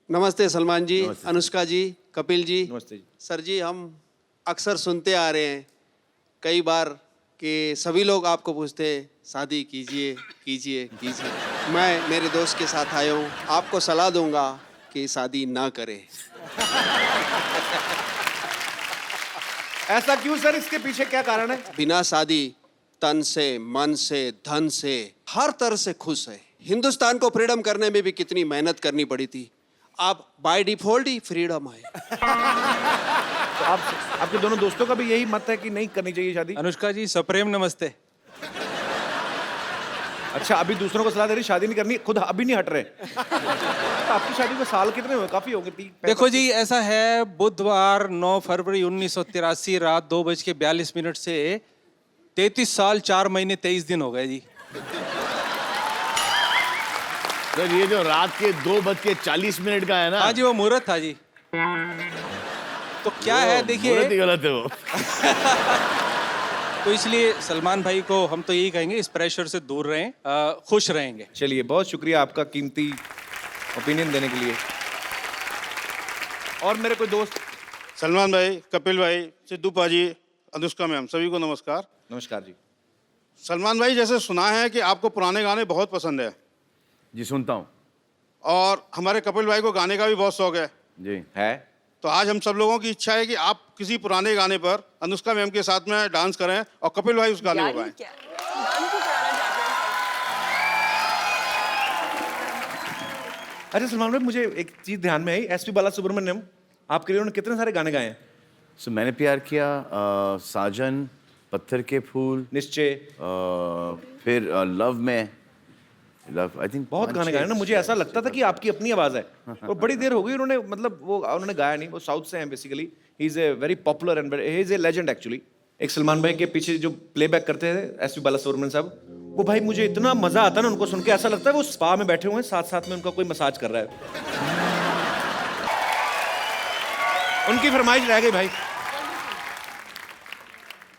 नमस्ते सलमान जी, अनुष्का जी, कपिल जी। नमस्ते जी। सर जी, हम अक्सर सुनते आ रहे हैं कई बार कि सभी लोग आपको पूछते हैं शादी कीजिए कीजिए कीजिए। मैं मेरे दोस्त के साथ आया हूँ, आपको सलाह दूंगा कि शादी ना करें। ऐसा क्यों सर? इसके पीछे क्या कारण है? बिना शादी तन से, मन से, धन से, हर तरह से खुश है। हिंदुस्तान को फ्रीडम करने में भी कितनी मेहनत करनी पड़ी थी, आप बाय डिफॉल्ट ही फ्रीडम है। तो आपके दोनों दोस्तों का भी यही मत है कि नहीं करनी चाहिए शादी? अनुष्का जी, सप्रेम नमस्ते। अच्छा, अभी दूसरों को सलाह दे रही शादी नहीं करनी, खुद अभी नहीं हट रहे। तो आपकी शादी को साल कितने हुए? काफी हो गए। देखो जी, ऐसा है, बुधवार 9 फरवरी 1983 रात 2:42 से 33 साल 4 महीने 23 दिन हो गए जी। सर, ये जो रात के 2:40 का है ना? हाँ जी, वो मुहूर्त था जी। तो क्या है, देखिए, मुहूर्त ही गलत है वो। तो इसलिए सलमान भाई को हम तो यही कहेंगे, इस प्रेशर से दूर रहें, खुश रहेंगे। चलिए, बहुत शुक्रिया आपका कीमती ओपिनियन देने के लिए। और मेरे कोई दोस्त? सलमान भाई, कपिल भाई, सिद्धू पाजी, अनुष्का मैम, सभी को नमस्कार। नमस्कार जी। सलमान भाई, जैसे सुना है कि आपको पुराने गाने बहुत पसंद है। जी, सुनता हूँ। और हमारे कपिल भाई को गाने का भी बहुत शौक है। जी है। तो आज हम सब लोगों की इच्छा है कि आप किसी पुराने गाने पर अनुष्का मैम के साथ में डांस करें और कपिल भाई उस गाने को गाएं। अच्छा सलमान भाई, मुझे एक चीज ध्यान में आई, एसपी बालासुब्रमण्यम आपके लिए उन्होंने कितने सारे गाने गाए हैं? सो मैंने प्यार किया, साजन, पत्थर के फूल, निश्चय, फिर लव में, लव, आई थिंक बहुत गाने गाए ना। मुझे ऐसा लगता था कि आपकी अपनी आवाज है, और बड़ी देर हो गई उन्होंने, मतलब वो उन्होंने गाया नहीं। वो साउथ से हैं basically. He is a very popular and he is a legend actually. एक सलमान भाई के पीछे जो प्लेबैक करते थे एसपी बालासुब्रमण्यम साहब, वो भाई मुझे इतना मजा आता है ना उनको सुन के, ऐसा लगता है वो स्पा में बैठे हुए हैं, साथ साथ में उनका कोई मसाज कर रहा है। उनकी फरमाइश रह गई भाई।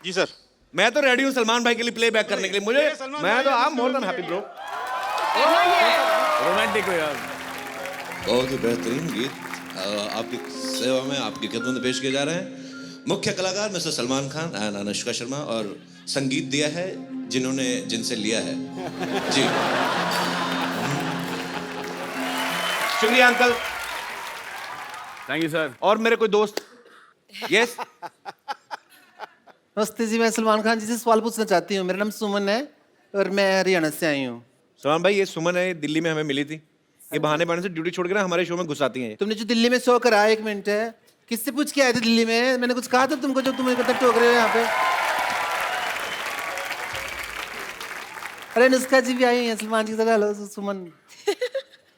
जी सर। मैं तो रेडी हूँ सलमान भाई के लिए प्लेबैक करने के लिए। मुझे, मैं तो I am more than happy bro. Romantic हो यार। बहुत ही बेहतरीन गीत आपकी सेवा में, आपकी खिदमत में पेश किए जा रहे हैं। मुख्य कलाकार मिस्टर सलमान खान एंड अनुष्का शर्मा, और संगीत दिया है जिन्होंने जिनसे लिया है। जी, शुक्रिया अंकल। Thank you sir. और मेरे कोई दोस्त? यस। नमस्ते जी, मैं सलमान खान जी से सवाल पूछना चाहती हूँ। मेरा नाम सुमन है और मैं हरियाणा से आई हूँ। सलमान भाई, ये सुमन है, दिल्ली में हमें मिली थी। ये बहाने बहाने से ड्यूटी छोड़ के ना हमारे शो में घुस आती हैं। तुमने जो दिल्ली में शो कराया, 1 मिनट है, किससे पूछ के आए थे दिल्ली में? मैंने कुछ कहा था तुमको जो तुम इकट्ठा टोक रहे हो यहाँ पे? अरे अनुष्का जी भी आई हैं सलमान जी के साथ। हेलो सुमन।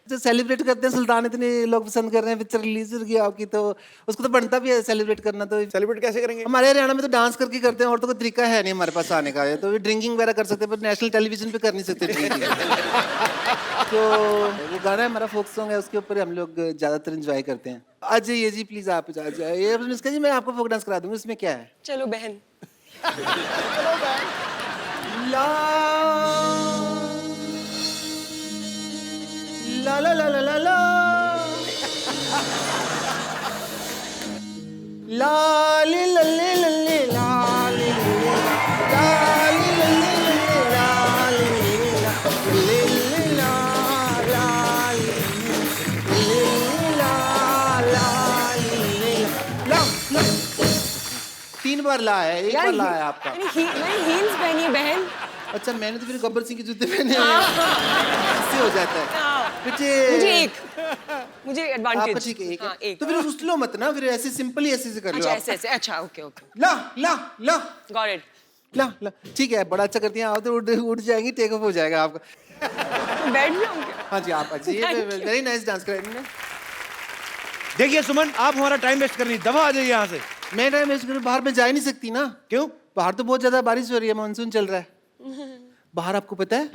जो सेलिब्रेट करते हैं सुल्तान, इतने लोग पसंद कर रहे हैं, पिक्चर रिलीज हो गई आपकी, तो उसको तो बनता भी है सेलिब्रेट करना। तो सेलिब्रेट कैसे करेंगे? हमारे हरियाणा में तो डांस करके करते हैं, और तो कोई तरीका है नहीं हमारे पास आने का। तो ड्रिंकिंग वगैरह कर सकते हैं, पर नेशनल टेलीविजन पे कर नहीं सकते ड्रिंकिंग। तो वो गाना है हमारा, फोक सॉन्ग है, उसके ऊपर हम लोग ज्यादातर एंजॉय करते हैं। आ जाइए जी प्लीज, आप आ जाइए। अनुष्का जी, मैं आपको फोक डांस करा दूंगी, इसमें क्या है? चलो बहन। ला ला ला ला ला ला लाली लल्ले लल्ले लाली लल्ले लाली लल्ले लल्ले ला 3 बार ला है, 1 बार ला है आपका। मैंने हील्स पहनी है बहन। अच्छा मैंने तो फिर गब्बर सिंह के जूते पहने हैं। इससे हो जाता है। मुझे एडवांटेज। आपका ठीक है, एक। तो फिर उछलो मत ना, फिर ऐसे सिंपल ही ऐसे कर लो। अच्छा आप। ऐसे। अच्छा ओके। ला गॉट इट। ला ठीक है, बड़ा अच्छा करती हैं आप तो उठ जाएंगी, टेक ऑफ हो जाएगा आपका। बैठ जाऊँ क्या? हाँ जी आप अच्छी वेरी नाइस डांस कर रही हैं। देखिए सुमन, आप हमारा टाइम वेस्ट कर रही, दबा आ जाइए यहाँ से। मैं टाइम वेस्ट करूँ, बाहर में जा ही नहीं सकती ना। क्यों? बाहर तो बहुत ज्यादा बारिश हो रही है, मानसून चल रहा है बाहर, आपको पता है।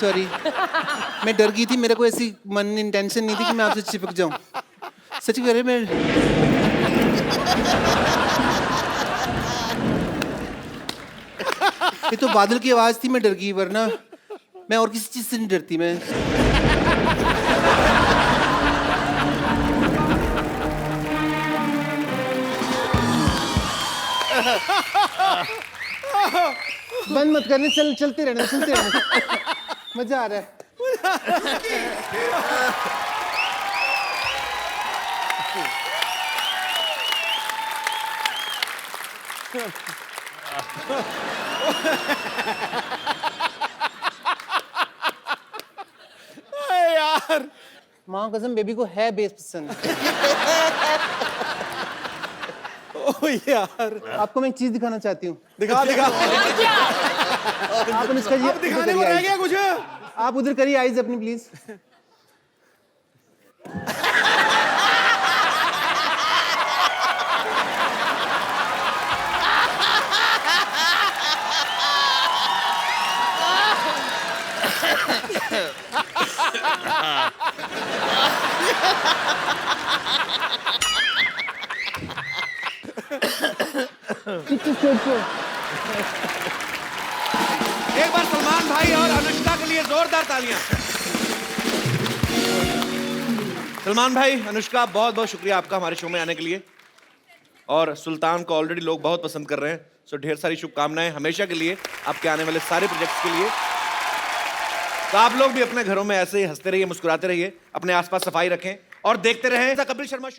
सॉरी, मैं डर गई थी, मेरे को ऐसी मन इंटेंशन नहीं थी कि मैं आपसे चिपक जाऊं। सच कह रहे मैं ये तो बादल की आवाज थी, मैं डर गई, वरना मैं और किसी चीज से नहीं डरती। मैं बंद मत करने, चलते रहना, सुनते रहना। मजा आ रहा है। यार माँ कसम बेबी को है बेस पसंद। ओ यार, आपको मैं एक चीज दिखाना चाहती हूँ। दिखा आप अनुष्का जी, अब दिखाने को रह गया कुछ? आप उधर करिए आइज अपनी प्लीज। एक बार सलमान भाई और अनुष्का के लिए जोरदार तालियां। सलमान भाई, अनुष्का, बहुत बहुत शुक्रिया आपका हमारे शो में आने के लिए। और सुल्तान को ऑलरेडी लोग बहुत पसंद कर रहे हैं, सो ढेर सारी शुभकामनाएं हमेशा के लिए आपके आने वाले सारे प्रोजेक्ट्स के लिए। तो आप लोग भी अपने घरों में ऐसे ही हंसते रहिए, मुस्कुराते रहिए, अपने आसपास सफाई रखें और देखते रहें कपिल शर्मा शो।